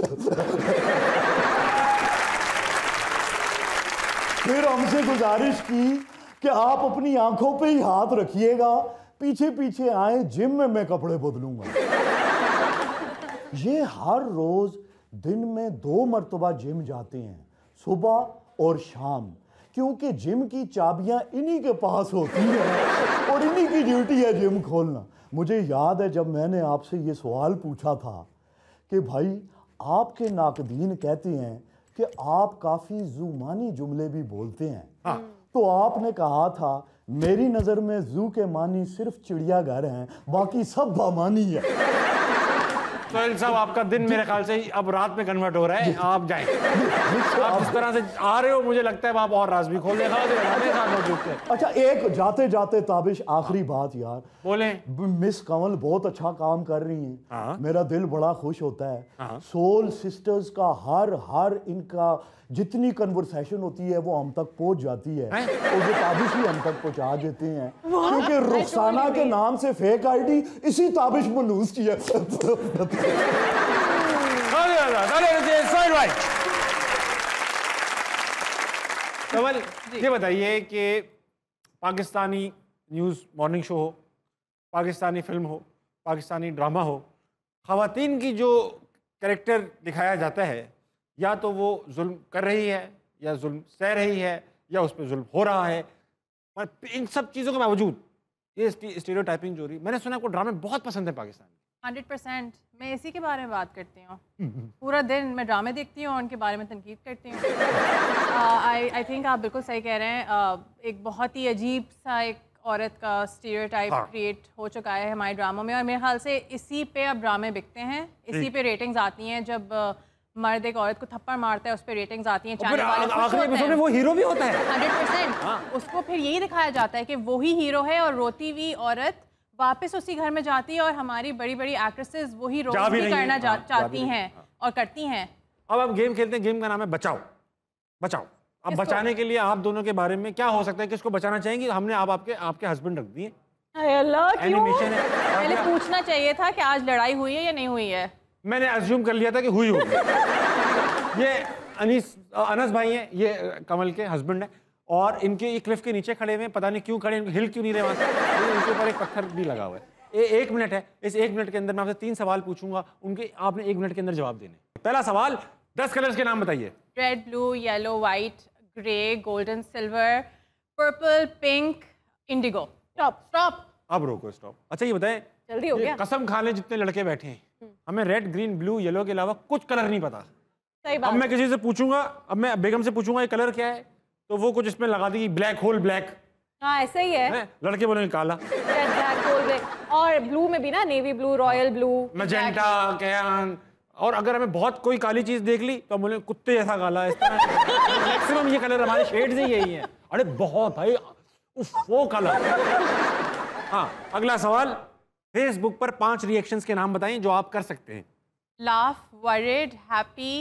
फिर हमसे गुजारिश की कि आप अपनी आंखों पे ही हाथ रखिएगा, पीछे पीछे आए, जिम में मैं कपड़े बदलूंगा। ये हर रोज दिन में 2 मरतबा जिम जाते हैं, सुबह और शाम, क्योंकि जिम की चाबियां इन्हीं के पास होती हैं और इन्हीं की ड्यूटी है जिम खोलना। मुझे याद है जब मैंने आपसे ये सवाल पूछा था कि भाई आपके नाकदीन कहते हैं कि आप काफ़ी ज़ुमानी जुमले भी बोलते हैं, तो आपने कहा था मेरी नज़र में ज़ू के मानी सिर्फ चिड़ियाघर हैं, बाकी सब बामानी है। सोहेल साहब आपका दिन मेरे ख्याल से अब रात में कन्वर्ट हो रहा है, आप जाएं। आप जिस तरह से आ रहे हो मुझे लगता है आप और राज भी खोल देगा। अच्छा एक जाते जाते ताबिश आखिरी बात यार बोले। मिस कंवल बहुत अच्छा काम कर रही हैं। मेरा दिल बड़ा खुश होता है। सोल सिस्टर्स का हर इनका जितनी कन्वर्सेशन होती है वो हम तक पहुंच जाती है और वो ताबिश ही हम तक पहुंचा देते हैं, क्योंकि रुखसाना के नाम से फेक आईडी इसी ताबिश मनूस की है। कंवल ये बताइए कि पाकिस्तानी न्यूज़ मॉर्निंग शो हो, पाकिस्तानी फिल्म हो, पाकिस्तानी ड्रामा हो, ख़वातीन की जो कैरेक्टर दिखाया जाता है या तो वो जुल्म कर रही है या जुल्म सह रही है या उस पर जुल्म हो रहा है, पर इन सब चीज़ों के बावजूद ये स्टीरियोटाइपिंग जो रही, मैंने सुना आपको ड्रामे बहुत पसंद है पाकिस्तान में। 100% मैं इसी के बारे में बात करती हूँ। पूरा दिन मैं ड्रामे देखती हूँ और उनके बारे में तनकीद करती हूँ। आई थिंक आप बिल्कुल सही कह रहे हैं। एक बहुत ही अजीब सा एक औरत का स्टीरियोटाइप क्रिएट हो चुका है हमारे ड्रामों में और मेरे ख्याल से इसी पे अब ड्रामे बिकते हैं, इसी पे रेटिंग्स आती हैं। जब मर्द एक औरत को थप्पड़ मारता है उस पर रेटिंग्स आती हैं, चैनल वाले खुश होते हैं। वो हीरो भी होता है 100%। उसको फिर यही दिखाया जाता है कि वही हीरो है और रोती हुई औरत वापस उसी घर में जाती है और हमारी बड़ी बड़ी एक्ट्रेसेस वही रोल भी करना चाहती हैं और करती हैं। अब हम गेम खेलते हैं। गेम का नाम है बचाओ। बचाओ। अब बचाने के लिए आप दोनों के बारे में क्या हो सकता है, किसको बचाना चाहेंगे? हमने आप आपके हस्बैंड रख दिए। एनिमेशन है। पहले पूछना चाहिए था कि आज लड़ाई हुई है या नहीं हुई है। मैंने अज्यूम कर लिया था कि हुई होगी। ये अनस भाई हैं, ये कमल के हस्बैंड हैं और इनके ये क्लिफ के नीचे खड़े हुए हैं, पता नहीं क्यों खड़े, हिल क्यों नहीं रहे वहाँ से। इनके ऊपर एक पत्थर भी लगा हुआ है। 1 मिनट है, इस 1 मिनट के अंदर मैं आपसे 3 सवाल पूछूंगा, उनके आपने 1 मिनट के अंदर जवाब देने। पहला सवाल, 10 कलर्स के नाम बताइए। Red, blue, yellow, white, grey, golden, silver, purple, pink, Indigo. Stop. अब रोको, स्टॉप। अच्छा ये बताएं, जल्दी हो गया। कसम खा लें जितने लड़के बैठे हैं, हमें रेड, ग्रीन, ब्लू, येलो के अलावा कुछ कलर नहीं पता। सही बात। अब मैं किसी से पूछूंगा, अब मैं बेगम से पूछूंगा ये कलर क्या है, तो वो कुछ इसमें लगा देगी ब्लैक होल ब्लैक। हाँ ऐसा ही है। लड़के बोलेंगे काला। Black hole black. और ब्लू में भी ना navy blue, royal blue, magenta, can, और अगर हमें बहुत कोई काली चीज देख ली तो हम बोले कुत्ते जैसा काला, इस तरह मैक्सिमम ये कलर हमारे शेड्स ही यही है। अरे बहुत भाई, उफ, वो कलर। हाँ, अगला सवाल, फेसबुक पर 5 रिएक्शंस के नाम बताएं जो आप कर सकते हैं। laugh, worried, happy,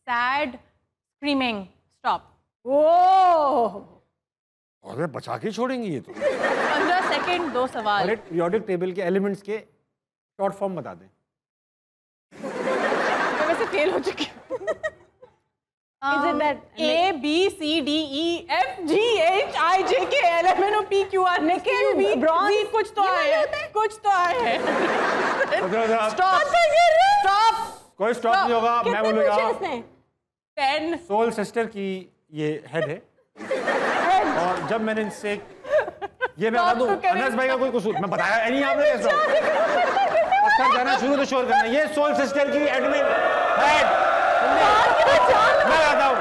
sad, screaming, stop. ओह, अरे बचा के छोड़ेंगे ये तो। 15 सेकंड, 2 सवाल। अरे पीरियोडिक टेबल के एलिमेंट्स के शॉर्ट फॉर्म बता दें। मैं वैसे फेल हो चुकी हूँ। Is it that A B C D E F G H I J K L M N O P Q R Nikhil V V कुछ तो आए, कुछ तो आए। स्टॉप। कोई स्टॉप नहीं होगा, मैं बोलूँगा 10। सोल सिस्टर की ये हेड है। और जब मैंने इनसे ये मैं बता दूं, अनस भाई का कोई कसूर मैं बताया नहीं आपने कैसा। अच्छा जाना शुरू तो शोर करना, ये सोल सिस्टर की एडमिन हेड मैं आता हूँ।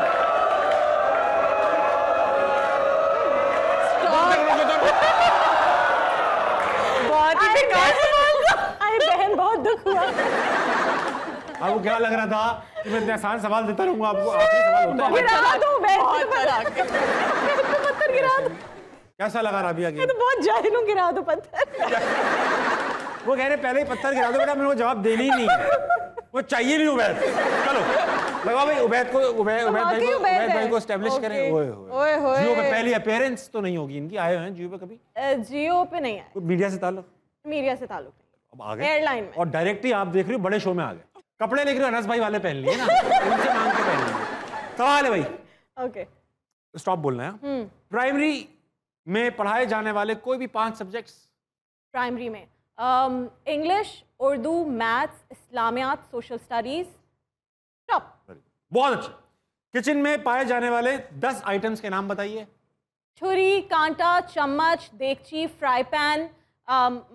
बहन बहुत दुख हुआ। आपको क्या लग रहा था कि मैं इतने आसान सवाल देता रहूंगा आपको? आखिरी सवाल होता है। गिरा दो बहन, पत्थर गिरा दो। कैसा लगा राबिया मैं तो बहुत जाहिल हूँ, गिरा दो पत्थर। वो कह रहे पहले ही पत्थर गिरा दो बेटा, मेरे को जवाब देने ही नहीं है, वो चाहिए नहीं उबैद। चलो लगाओ भाई, उबैद भाई को एस्टेब्लिश करें। जियो पे पहली अपीयरेंस तो नहीं होगी इनकी, आए हैं जियो पे कभी? जियो पे नहीं आए। मीडिया से ताल्लुक? मीडिया से ताल्लुक नहीं। अब आ गए एयरलाइन में। और डायरेक्टली आप देख रहे हो बड़े शो में आ गए। कपड़े लेकर अनस भाई वाले पहन लिए ना, उनसे मांग के पहन लिए। सवाल है भाई, ओके स्टॉप बोलना है। प्राइमरी में पढ़ाए जाने वाले कोई भी 5 सब्जेक्ट्स। प्राइमरी में इंग्लिश, उर्दू, मैथ्स, इस्लामियात, सोशल स्टडीज। स्टॉप। बहुत अच्छे। किचन में पाए जाने वाले 10 आइटम्स के नाम बताइए। छुरी, कांटा, चम्मच, देगची, फ्राई पैन,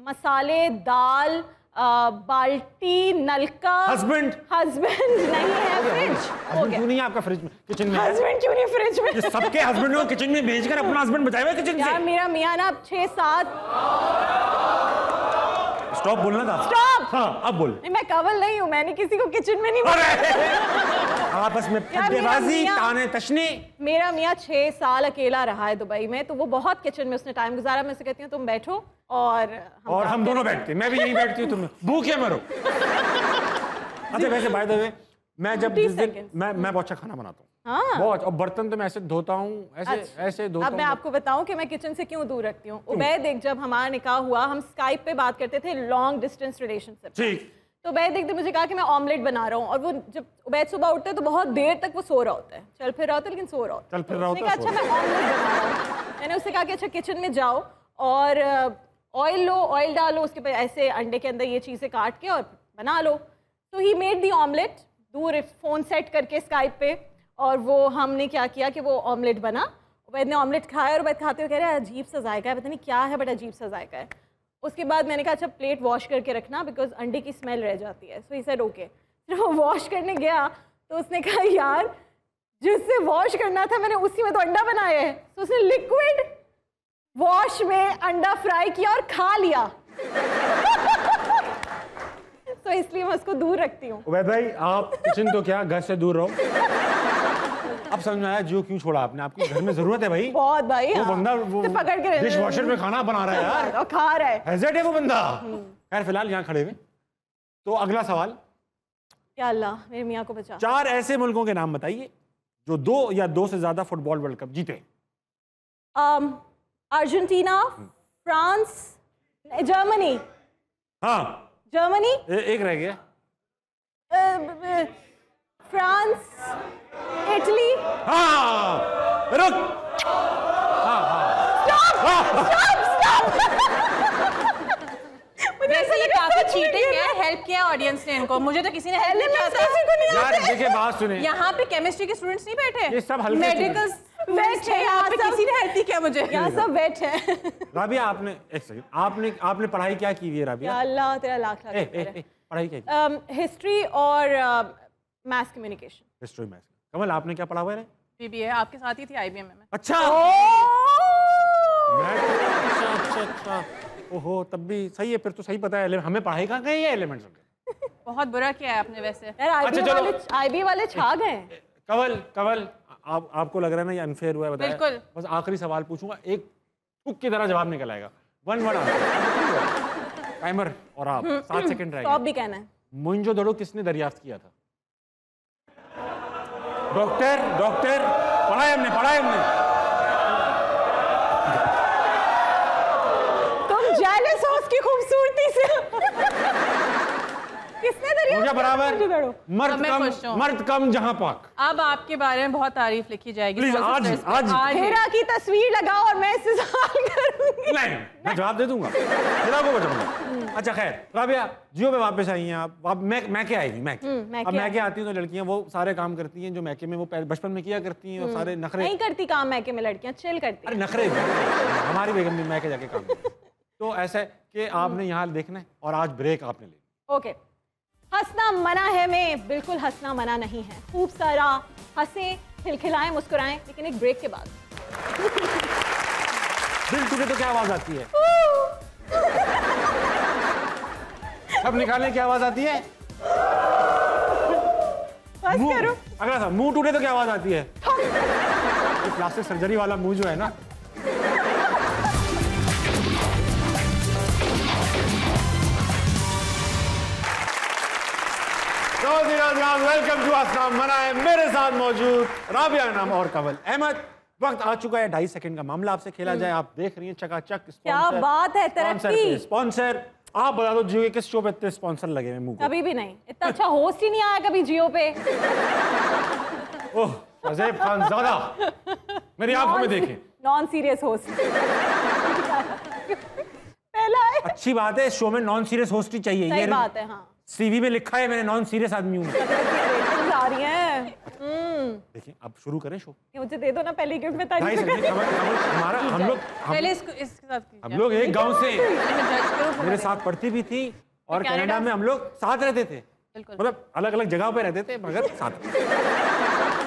मसाले, दाल, बाल्टी, नलका। हस्बैंड नहीं है। फ्रिज क्यों नहीं है आपका फ्रिज में? किचन में हस्बैंड क्यों नहीं फ्रिज में? सबके हस्बैंड को किचन में भेजकर अपना हस्बैंड बचाए हुए किचन से। यार मेरा मियां ना 6-7। स्टॉप बोलना था। स्टॉप। हाँ अब बोल। मैं कवल नहीं हूँ, मैंने किसी को किचन में नहीं आपस में फट्टेबाजी, ताने तशने। मेरा मियाँ 6 साल अकेला रहा है दुबई में, तो वो बहुत किचन में उसने टाइम गुजारा। मैं उसे कहती हूँ तुम बैठो और हम दोनों बैठते, मैं भी यहीं बैठती हूँ, तुम भूखे मरो। अच्छा वैसे बाय द वे, मैं जब जिस दिन मैं बहुत अच्छा खाना बनाता हूँ। हाँ। बहुत, और बर्तन तो मैं ऐसे धोता हूँ, ऐसे धोता हूँ। अब मैं आपको बताऊं कि मैं किचन से क्यों दूर रखती हूँ। उबैद एक जब हमारा निकाह हुआ, हम स्काइप पे बात करते थे, लॉन्ग डिस्टेंस रिलेशनशिप। ठीक। तो उबैद एक दिन मुझे कहा कि मैं ऑमलेट बना रहा हूँ, और वो जब उबैद सुबह उठते हैं तो बहुत देर तक वो सो रहा होता है, चल फिर रहा होता है लेकिन सो रहा होता है। उसने कहा अच्छा मैं ऑमलेट बना रहा हूँ। मैंने उससे कहा कि अच्छा किचन में जाओ और ऑयल लो, ऑयल डालो, उसके बाद ऐसे अंडे के अंदर ये चीज़ें काट के और बना लो। तो ही मेड दी ऑमलेट, दूर फ़ोन सेट करके स्काइप पे, और वो हमने क्या किया कि वो ऑमलेट बना। उबैद ने ऑमलेट खाया और उबैद खाते हुए कह रहे हैं अजीब सा जायका है, पता नहीं क्या है बट अजीब सा जायका है। उसके बाद मैंने कहा अच्छा प्लेट वॉश करके रखना, बिकॉज अंडे की स्मेल रह जाती है। सो ही सेड ओके। जब वो वॉश करने गया तो उसने कहा यार जिससे वॉश करना था मैंने उसी में तो अंडा बनाया है। तो उसने लिक्विड वॉश में अंडा फ्राई किया और खा लिया। तो इसलिए मैं उसको दूर रखती हूँ। उबैद भाई आप किचन तो क्या, घर से दूर रहो। अब समझ में आया जियो क्यों छोड़ा आपने, आपको घर में जरूरत है भाई। बहुत भाई। वो बंदा वो पकड़ के डिश वॉशर में खाना बना रहा है यार, और खा रहा है। हैज़र्ड है वो बंदा। खैर फिलहाल यहाँ खड़े हुए। तो अगला सवाल, या अल्लाह मेरे मियाँ को बचा। 4 ऐसे मुल्कों के नाम बताइए जो 2 या 2 से ज्यादा फुटबॉल वर्ल्ड कप जीते। Argentina, France, Germany. हाँ जर्मनी। एक रह गया। France, Italy. हाँ रुक। वैसे ये काफी चीटिंग है, हेल्प किया ऑडियंस ने इनको, मुझे तो किसी ने हेल्प नहीं किया। यार देखिए बात सुने, यहाँ पे केमिस्ट्री के स्टूडेंट्स नहीं बैठे, ये सब हल्के मेडिकल वेट है यहाँ पे, किसी ने हेल्प नहीं किया मुझे। यहाँ सब वेट है। राबिया आपने एक सेकंड, आपने पढ़ाई क्या की हुई है राबिया? अल्लाह तेरा लाख लाख पढ़ाई क्या की? हिस्ट्री और maths communication. History maths. Kamal आपने क्या पढ़ा हुआ है? बीबीए, आपके साथ ही थी आईबीएम में। अच्छा अच्छा। ओहो तब भी सही है, फिर तो सही पता है। हमें पढ़ाई कहाँ गई है एलिमेंट्स। बहुत बुरा किया है आपने वैसे। यार आईबी वाले छा गए। कवल आपको लग रहा है ना ये अनफेयर हुआ है, बताया? बिल्कुल। बस आखिरी सवाल पूछूंगा, एक हुक की तरह जवाब निकल आएगा, 1 वर्ड आंसर। टाइमर और आप 7 सेकंड रहेंगे। टॉप भी कहना है। मोइंजोदड़ो किसने दरियाफ्त किया था? डॉक्टर पढ़ा है हमने। तुम जेलस हो उसकी खूबसूरती से। किसने दरिया बराबर मर्द कम जहां पाक। अब आपके बारे में बहुत तारीफ लिखी जाएगी। प्लीज आज हेरा की तस्वीर लगाओ और मैं इससे सवाल करूंगी। नहीं, मैं जवाब दे दूंगा, हेरा को बचाऊंगा। अच्छा खैर, राबिया जियो पे वापस आई हैं आप। मैके आएगी, अब मैके आती हैं तो लड़कियां वो सारे काम करती हैं जो मैके में वो बचपन में किया करती हैं, और सारे नखरे नहीं करती काम मैके में लड़कियां, चिल करती। अरे नखरे हमारी बेगम भी मैके जाके काम करती। तो ऐसा है कि आपने यहाँ देखना है और आज ब्रेक आपने ले। ओके, हंसना मना है में बिल्कुल हंसना मना नहीं है। खूब सारा हंसें, खिलखिलाएं, मुस्कुराएं, लेकिन एक ब्रेक के बाद। दिल टूटे तो क्या आवाज आती है? अब निकालने की आवाज आती है? अगला था, मुंह टूटे तो क्या आवाज आती है? प्लास्टिक सर्जरी वाला मुंह जो है ना। वेलकम टू हंसना मना है। मेरे साथ मौजूद राबिया अनम और कवल अहमद। वक्त आ चुका है 2.5 सेकंड का मामला आपसे खेला जाए। आप देख रही हैं चकाचक क्या बात है, तरक्की। स्पॉन्सर आप बता दो जियो के किस शो पे इतने स्पॉन्सर लगे हैं मुंह को? कभी भी नहीं, इतना अच्छा होस्ट ही नहीं आया कभी जियो पे। ओह फज़ेब खान ज़्यादा मेरी आंखों में देखें। Non serious host. पहला है। अच्छी बात है, शो में नॉन सीरियस होस्ट ही चाहिए। सही बात है। हाँ, सीवी में लिखा है मैंने नॉन सीरियस आदमी हूँ। आ रही हैं। देखिए अब शुरू करें शो। मुझे दे दो ना पहले गिफ्ट में। हमारा हम लोग एक गांव से मेरे साथ पढ़ती भी थी और कनाडा में हम लोग साथ रहते थे, मतलब अलग अलग जगह पे रहते थे मगर साथ।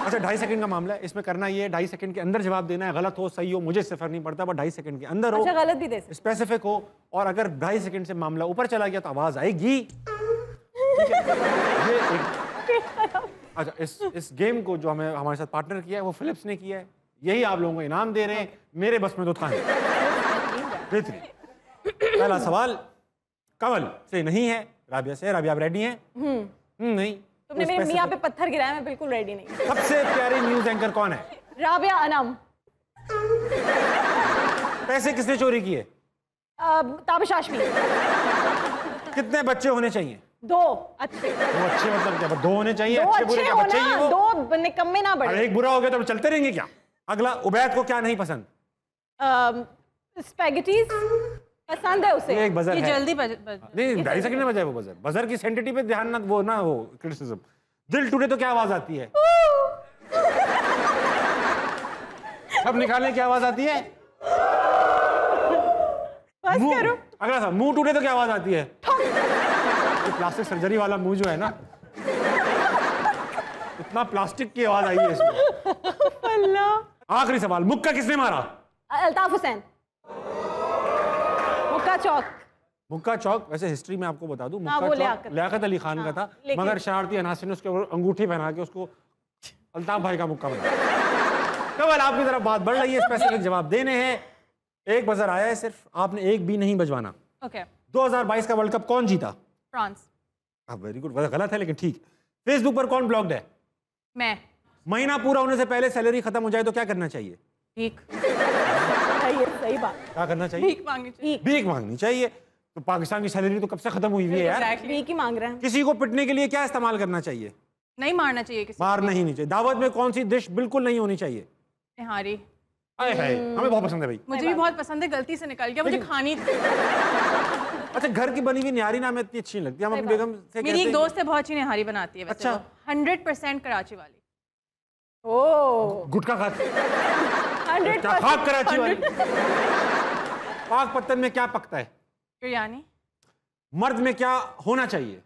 अच्छा 2.5 सेकंड का मामला है, इसमें करना ये है 2.5 सेकंड के अंदर जवाब देना है। गलत हो सही हो मुझे इससे फर्क नहीं पड़ता, बट 2.5 सेकंड के अंदर हो। अच्छा, गलत भी दे सकते, स्पेसिफिक हो। और अगर 2.5 सेकंड से मामला ऊपर चला गया तो आवाज आएगी। अच्छा इस गेम को जो हमें हमारे साथ पार्टनर किया है वो फिलिप्स ने किया है। यही आप लोगों को इनाम दे रहे हैं, मेरे बस में तो था नहीं। बेहतरीन। पहला सवाल कवल से नहीं है, राबिया से। राबिया आप रेडी हैं? नहीं। तुमने मेरे मियां पे पत्थर गिराया, मैं बिल्कुल रेडी नहीं। सबसे प्यारी न्यूज एंकर कौन है? राबिया अनम। पैसे किसने चोरी किए? ताबिश हाशमी। कितने बच्चे होने चाहिए? 2 अच्छे। 2 अच्छे मतलब क्या? 2 होने चाहिए। अच्छे बुरे क्या बच्चे ही वो? 2 निकम्मे ना बड़े। एक बुरा हो गया तो चलते रहेंगे क्या? अगला, उबैद को क्या नहीं पसंद? स्पैगेटीज पसंद है उसे। एक बजर है। जल्दी नहीं 2.5 सेकंड में बजाए वो बजर। बजर की सेंसिटिविटी पे ध्यान ना वो क्रिटिसिज्म। दिल टूटे तो क्या आवाज आती है? सब निकालने की आवाज आती है? बस करो। अगला था, मुंह टूटे तो क्या आवाज आती है? प्लास्टिक सर्जरी वाला मुंह जो है ना, इतना प्लास्टिक की आवाज आई है इसमें। अल्लाह। आखिरी सवाल, मुक्का किसने मारा? अल्ताफ हुसैन। मुक्का चौक। मुक्का चौक वैसे हिस्ट्री में आपको बता दूं, मुक्का चौक लियाकत अली खान का था, मगर शरारती अनासिर ने उसके ऊपर अंगूठी पहना के उसको अल्ताफ भाई का मुक्का बनाया। कवल आपकी तरफ बात बढ़ रही है, स्पेसिफिक जवाब देने हैं। एक बजर आया है सिर्फ, आपने एक भी नहीं बजवाना। ओके। 2022 का वर्ल्ड कप कौन जीता? फ्रांस। वेरी गुड, गलत है लेकिन ठीक। फेसबुक पर कौन ब्लॉक्ड है? मैं। महीना पूरा होने से पहले सैलरी खत्म हो जाए तो क्या करना चाहिए? ठीक। सही बात। क्या करना चाहिए? भीख मांगनी चाहिए। भीख मांगनी चाहिए। तो पाकिस्तान की सैलरी तो कब से खत्म हुई हुई है यार। भीख ही मांग रहे हैं। किसी को पिटने के लिए क्या इस्तेमाल करना चाहिए? नहीं मारना चाहिए किसी को। मारना ही नहीं चाहिए। दावत में कौन सी डिश बिल्कुल नहीं होनी चाहिए? निहारी। हमें बहुत पसंद है भाई। मुझे भी बहुत पसंद है, गलती से निकल गया, मुझे खानी थी। अच्छा घर की बनी हुई निहारी ना हमें इतनी अच्छी लगती है। हम अपनी बेगम से मेरी एक दोस्त है बहुत अच्छी निहारी बनाती है वैसे। अच्छा। 100% कराची वाली। ओह गुटखा खाती 100% खाक कराची वाली। पाक पत्तन में क्या पकता है? बिरयानी। मर्द में क्या होना चाहिए?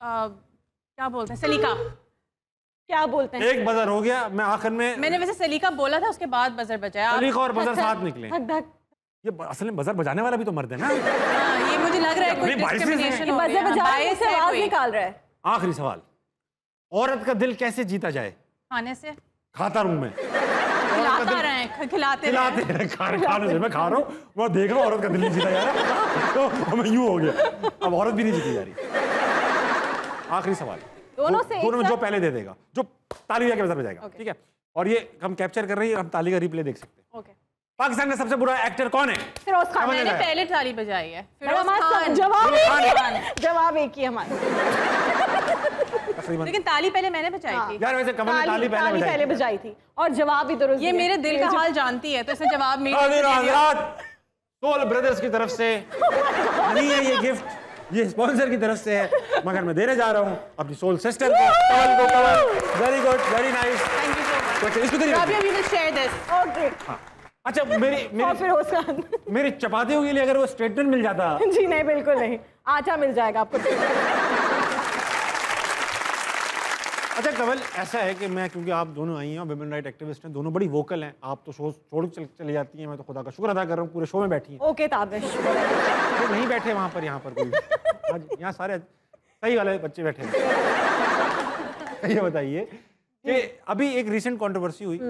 क्या बोलते हैं? सलीका। क्या बोलते हैं? एक बजर हो गया, मैं आखिर में मैंने वैसे सलीका बोला था, उसके बाद बजर बजाया। सलीका और बजर साथ निकले। ये असल में बजर बजाने वाला भी तो मर्द है ना। ये मुझे लग रहा है कोई डिस्क्रिमिनेशन हो रही है। बजर बजा रहे से आवाज निकाल रहा है। आखिरी सवाल, औरत का दिल कैसे जीता जाए? खाने से। खाता हूं मैं, खिलाते रहे खाने से। मैं खा रहा हूँ, वो देख रहा हूँ, औरत का दिल नहीं जीता जा रहा, तो मैं यूं हो गया। अब औरत भी नहीं जीती जा रही। आखिरी सवाल, दोनों में जो पहले दे देगा, जो ताली बजा के बजर बजाएगा, ठीक है? और ये हम कैप्चर कर रहे हैं, हम ताली का रिप्ले देख सकते हैं। पाकिस्तान का सबसे बुरा एक्टर कौन है? फिरोज खान। मैंने पहले ताली बजाई है। जवाब एक ही हमारा। लेकिन ताली पहले मैंने बजाई थी यार। वैसे कमल ने ताली पहले बजाई थी और जवाब भी दुरुस्त। ये मेरे दिल का हाल जानती है, तो इसने जवाब मेरे सोल ब्रदर्स की तरफ से नहीं है ये गिफ्ट, ये स्पॉन्सर की तरफ से है, मगर मैं देने जा रहा हूँ अपनी सोल सिस्टर को, कमल को। Kamal, very good, very nice, thank you so much. इसको दे Rabia, we will share this. Okay. अच्छा, मेरी चपातियों के लिए अगर वो स्ट्रेटनर मिल जाता। जी नहीं, बिल्कुल नहीं, आटा मिल जाएगा आपको। अच्छा कमल, ऐसा है कि मैं, क्योंकि आप दोनों आई हैं और वुमेन राइट एक्टिविस्ट हैं, दोनों बड़ी वोकल हैं, आप तो शो छोड़ चली जाती हैं, मैं तो खुदा का शुक्र अदा कर रहा हूँ पूरे शो में बैठी हैं। ओके ताबिश, तो नहीं बैठे वहाँ पर, यहाँ पर कोई आज यहाँ सारे सही वाले बच्चे बैठे हैं। ये बताइए कि अभी एक रिसेंट कंट्रोवर्सी हुई,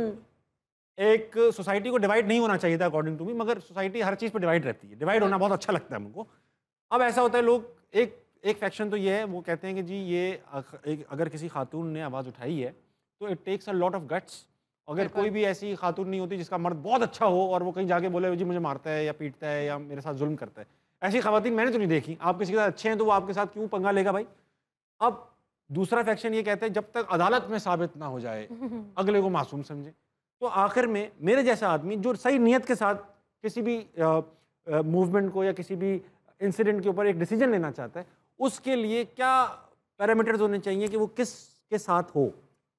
एक सोसाइटी को डिवाइड नहीं होना चाहिए था अकॉर्डिंग टू मी, मगर सोसाइटी हर चीज़ पर डिवाइड रहती है, डिवाइड होना बहुत अच्छा लगता है हमको। अब ऐसा होता है, लोग एक फैक्शन तो ये है, वो कहते हैं कि जी ये अगर किसी खातून ने आवाज़ उठाई है तो it takes a lot of guts. अगर कोई भी ऐसी खातून नहीं होती जिसका मर्द बहुत अच्छा हो और वो कहीं जाके बोले जी मुझे मारता है या पीटता है या मेरे साथ जुल्म करता है, ऐसी खवातीन मैंने तो नहीं देखी। आप किसी के साथ अच्छे हैं तो वो आपके साथ क्यों पंगा लेगा भाई? अब दूसरा फैक्शन ये कहते हैं जब तक अदालत में साबित ना हो जाए अगले को मासूम समझे। तो आखिर में मेरे जैसा आदमी जो सही नीयत के साथ किसी भी मूवमेंट को या किसी भी इंसिडेंट के ऊपर एक डिसीजन लेना चाहता है, उसके लिए क्या पैरामीटर्स होने चाहिए कि वो किस के साथ हो?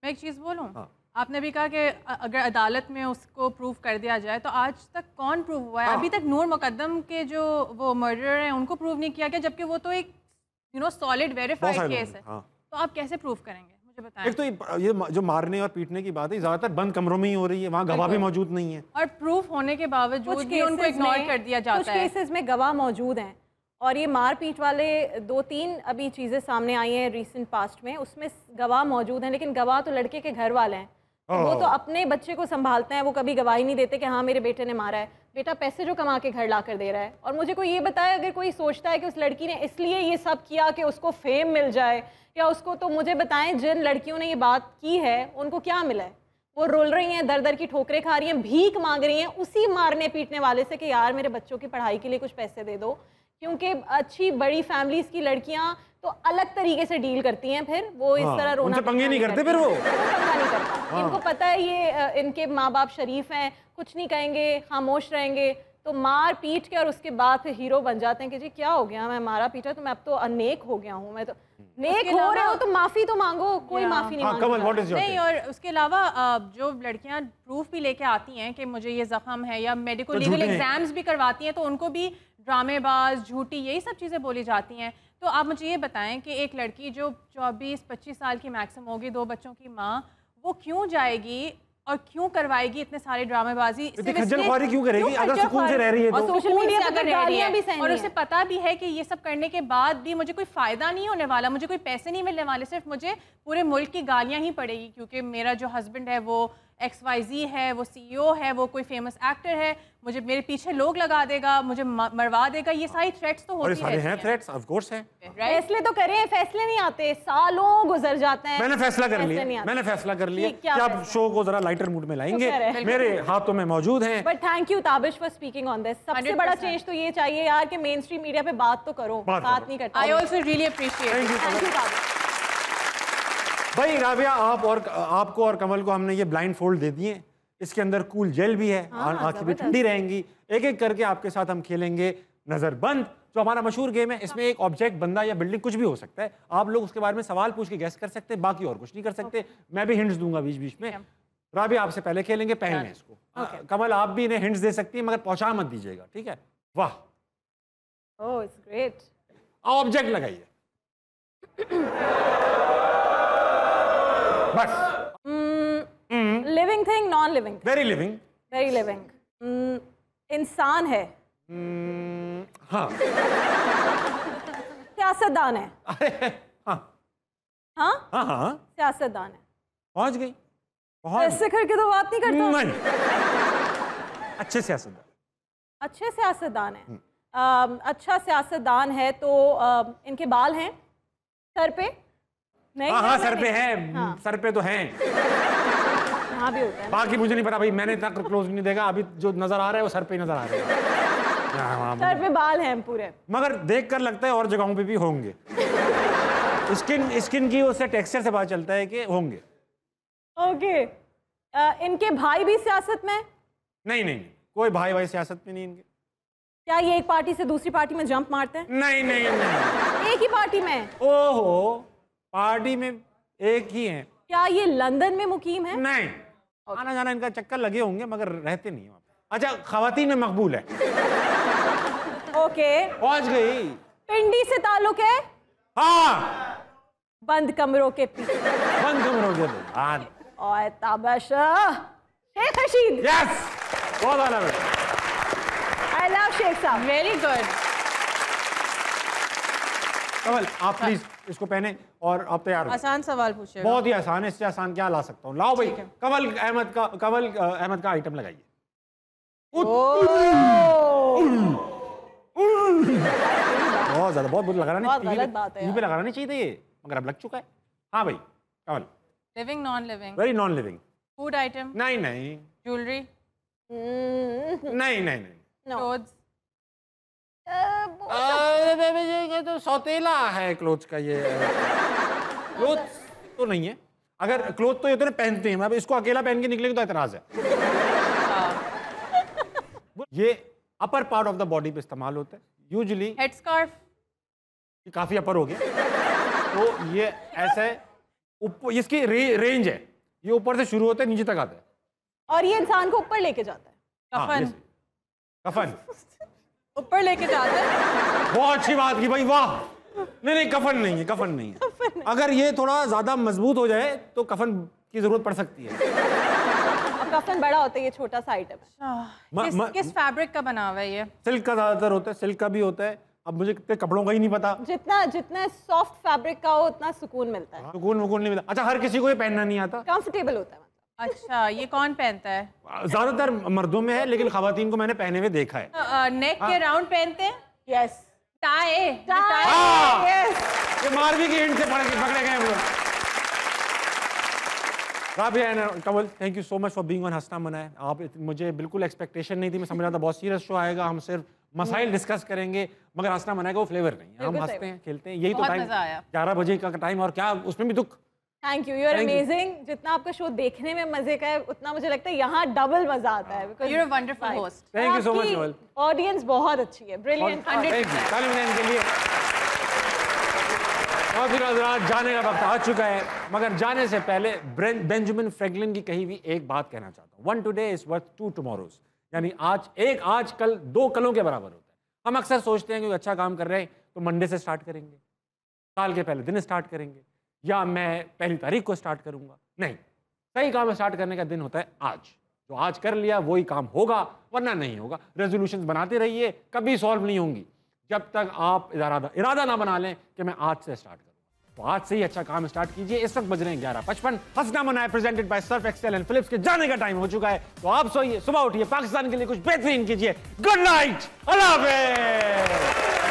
मैं एक चीज़ बोलूं, आपने भी कहा कि अगर अदालत में उसको प्रूव कर दिया जाए, तो आज तक कौन प्रूव हुआ है? अभी तक नूर मुकद्दम के जो वो मर्डरर हैं उनको प्रूव नहीं किया गया, जबकि वो तो एक सॉलिड वेरीफाइड केस है। तो आप कैसे प्रूव करेंगे, मुझे बताएं। एक तो ये जो मारने और पीटने की बात है ज़्यादातर बंद कमरों में ही हो रही है, वहाँ गवाह भी मौजूद नहीं है, और प्रूफ होने के बावजूद भी उनको इग्नोर कर दिया जाता है। कुछ केसेस में गवाह मौजूद हैं और ये मार पीट वाले 2-3 अभी चीज़ें सामने आई हैं रिसेंट पास्ट में, उसमें गवाह मौजूद हैं, लेकिन गवाह तो लड़के के घर वाले हैं। वो तो अपने बच्चे को संभालते हैं, वो कभी गवाही नहीं देते कि हाँ मेरे बेटे ने मारा है। बेटा पैसे जो कमा के घर ला कर दे रहा है। और मुझे कोई ये बताए, अगर कोई सोचता है कि उस लड़की ने इसलिए ये सब किया कि उसको फेम मिल जाए या उसको, तो मुझे बताएं जिन लड़कियों ने ये बात की है उनको क्या मिला है? वो रोल रही हैं, दर दर की ठोकरें खा रही हैं, भीख मांग रही हैं उसी मारने पीटने वाले से कि यार मेरे बच्चों की पढ़ाई के लिए कुछ पैसे दे दो। क्योंकि अच्छी बड़ी फैमिलीज की लड़कियां तो अलग तरीके से डील करती हैं, फिर वो इस तरह रोना पंगे नहीं करते, फिर वो पंगा नहीं करता। इनको पता है ये इनके माँ बाप शरीफ हैं, कुछ नहीं कहेंगे, खामोश रहेंगे, तो मार पीट के और उसके बाद फिर हीरो बन जाते हैं कि जी क्या हो गया, मैं मारा पीटा तो मैं अब तो अनेक हो गया हूँ, मैं तो नेक हो रहे हो तो माफी तो मांगो, कोई माफी नहीं मांगता। नहीं, और उसके अलावा जो लड़कियां प्रूफ भी लेके आती हैं कि मुझे ये जख्म है या मेडिकल लीगल एग्जाम्स भी करवाती हैं, तो उनको भी ड्रामेबाज, झूठी, यही सब चीज़ें बोली जाती हैं। तो आप मुझे ये बताएं कि एक लड़की जो 24-25 साल की मैक्सिमम होगी, 2 बच्चों की माँ, वो क्यों जाएगी और क्यों करवाएगी इतने सारे ड्रामेबाजी? खज्जलख्वारी क्यों करेगी अगर सुकून से रह रही है तो? और सोशल मीडिया पर रह रही है और उसे पता भी है कि ये सब करने के बाद भी मुझे कोई फ़ायदा नहीं होने वाला, मुझे कोई पैसे नहीं मिलने वाले, सिर्फ मुझे पूरे मुल्क की गालियाँ ही पड़ेगी क्योंकि मेरा जो हस्बैंड है वो XYZ है, वो CEO है, वो कोई फेमस एक्टर है, मुझे मेरे पीछे लोग लगा देगा, मुझे मरवा देगा। ये सारी थ्रेट्स तो होती हैं, थ्रेट्स ऑफ कोर्स हैं। फैसले तो करें, फैसले नहीं आते, सालों गुजर जाते हैं। मैंने फैसला कर लिया कि आप शो को जरा लाइटर मूड में लाएंगे, मेरे हाथों में मौजूद हैं। But thank you Tabish for speaking on this. सबसे बड़ा चेंज तो ये चाहिए यार कि मेन स्ट्रीम मीडिया पे बात तो करो, बात नहीं करते। I also really appreciate. Thank you Tabish. भाई राबिया, आपको और कमल को हमने ये ब्लाइंड फोल्ड दे दिए, इसके अंदर कूल जेल भी है, आंखें भी ठंडी रहेंगी। एक एक करके आपके साथ हम खेलेंगे नजर बंद, जो हमारा मशहूर गेम है। इसमें एक ऑब्जेक्ट, बंदा या बिल्डिंग कुछ भी हो सकता है, आप लोग उसके बारे में सवाल पूछ के गैस कर सकते हैं, बाकी और कुछ नहीं कर सकते। मैं भी हिंट्स दूंगा बीच बीच में। राबिया आपसे पहले खेलेंगे, पहले इसको। कमल आप भी इन्हें हिंट्स दे सकती है मगर पहुंचा मत दीजिएगा, ठीक है? वाह, ओह इट्स ग्रेट। ऑब्जेक्ट लगाइए बस। Living thing, non living? Very living. Very living. इंसान है? हाँ। सियासतदान है? अरे हाँ हाँ हाँ हाँ सियासतदान है। पहुंच गई। ऐसे करके तो बात नहीं करता। नहीं, अच्छे सियासतदान। अच्छे सियासतदान है। अच्छा सियासतदान है तो इनके बाल हैं सर पे? नहीं, हाँ हाँ सर पे नहीं। है। हाँ। सर पे तो हैं। हाँ भी होता है। बाकी मुझे नहीं पता भाई, मैंने इतना क्लोज नहीं देखा। अभी जो नजर आ रहा है वो सर पे नजर आ रहा है। सर पे बाल हैं पूरे। मगर देख कर लगता है और जगहों पे भी होंगे। स्किन की उससे टेक्सचर से पता चलता है कि होंगे। ओके। इनके भाई भी सियासत में? नहीं नहीं, कोई भाई भाई सियासत में नहीं इनके। क्या ये एक पार्टी से दूसरी पार्टी में जंप मारते हैं? नहीं नहीं नहीं, एक ही पार्टी में? ओहो, पार्टी में एक ही है। क्या ये लंदन में मुकीम है? नहीं, आना जाना इनका चक्कर लगे होंगे मगर रहते नहीं वहाँ पे। अच्छा, खवातीन में मकबूल है। ओके, पहुंच गई। पिंडी से ताल्लुक है? हाँ। बंद कमरों के पीछे। बंद कमरों के बाद। और ताबाशा शेख रशीद। यस, बहुत आला। आई लव शेख साहब। Very good. कमल, आप प्लीज इसको पहने और आप तैयार हो। आसान सवाल पूछिएगा। बहुत ही आसान है, इससे आसान क्या ला सकता हूँ। लाओ भाई, कमल अहमद का आइटम लगाइए। बहुत ज्यादा, बहुत लगाना नहीं, गलत बात है टीवी पे लगाना नहीं चाहिए ये, मगर अब लग चुका है। हाँ भाई Kamal. Living non living? Very non living. Food item? नहीं नहीं। ज्वेलरी? नहीं नहीं नहीं। क्लोथ्स? ये तो सौतेला है क्लोथ्स का। ये क्लोथ्स तो नहीं है। अगर क्लोथ तो ये तो पहनते हैं, अब इसको अकेला पहन के निकलेंगे तो एतराज है। ये upper part of the body पे इस्तेमाल होता है यूजुअली। Head scarf? काफी अपर हो गया। तो ये ऐसे ऊपर, इसकी रेंज है, ये ऊपर से शुरू होता है नीचे तक आता है। और ये इंसान को ऊपर लेके जाता है। कफन? कफन ऊपर लेके जाता है। बहुत अच्छी बात की भाई, वाह। नहीं नहीं, कफन नहीं है, कफन नहीं है। अगर ये थोड़ा ज्यादा मजबूत हो जाए तो कफन की जरूरत पड़ सकती है। कफन बड़ा होता है, ये छोटा सा आइटम है। किस फैब्रिक का बना हुआ है ये? सिल्क का ज्यादातर होता है, सिल्क का भी होता है। अब मुझे कितने कपड़ों का ही नहीं पता। जितना सॉफ्ट फैब्रिक का हो उतना सुकून मिलता है। सुकून नहीं मिलता। अच्छा, हर किसी को ये पहनना नहीं आता। कंफर्टेबल होता है। अच्छा, ये कौन पहनता है? ज्यादातर मर्दों में है, लेकिन खवातीन को मैंने पहने हुए देखा है। नेक के राउंड पहनते हैं? यस। टाई? ये मारवी की हिंट से पकड़े गए हम लोग। Rabia and Kamal, thank you so much for being on हंसना मनाए। आप मुझे बिल्कुल एक्सपेक्टेशन नहीं थी, मैं समझ रहा था बहुत सीरियस शो आएगा, हम सिर्फ मसाइल डिस्कस करेंगे, मगर हंसना मनाए का वो फ्लेवर नहीं है। हम हंसते हैं, खेलते हैं, यही तो टाइम। 11 बजे का टाइम, और क्या उसमें भी दुख। Thank you, you are amazing. जितना आपका शो देखने में मजे का है, उतना मुझे लगता है यहाँ डबल मजा आता है। You're a wonderful host. Thank you so much, Kamal. Audience बहुत अच्छी है, ब्रिलियंट। थैंक यू ताली बजाने के लिए। और फिर हज़रात, जाने का वक्त आ चुका है, मगर जाने से पहले बेंजामिन फ्रैंकलिन की कही हुई एक बात कहना चाहता हूँ। 1 today is worth 2 tomorrows। यानी आज कल 2 कलों के बराबर होता है। हम अक्सर सोचते हैं कि अच्छा काम कर रहे हैं तो मंडे से स्टार्ट करेंगे, साल के पहले दिन स्टार्ट करेंगे, या मैं पहली तारीख को स्टार्ट करूंगा। नहीं, सही काम स्टार्ट करने का दिन होता है आज। जो आज कर लिया वही काम होगा, वरना नहीं होगा। रेजोल्यूशंस बनाते रहिए, कभी सॉल्व नहीं होंगी जब तक आप इरादा ना बना लें कि मैं आज से स्टार्ट करूंगा। तो आज से ही अच्छा काम स्टार्ट कीजिए। इस वक्त बज रहे हैं 11:55। हंसना मनाए presented by Surf Excel and Philips के जाने का टाइम हो चुका है। तो आप सोइए, सुबह उठिए, पाकिस्तान के लिए कुछ बेहतरीन कीजिए। गुड नाइट, अल्लाह हाफिज़।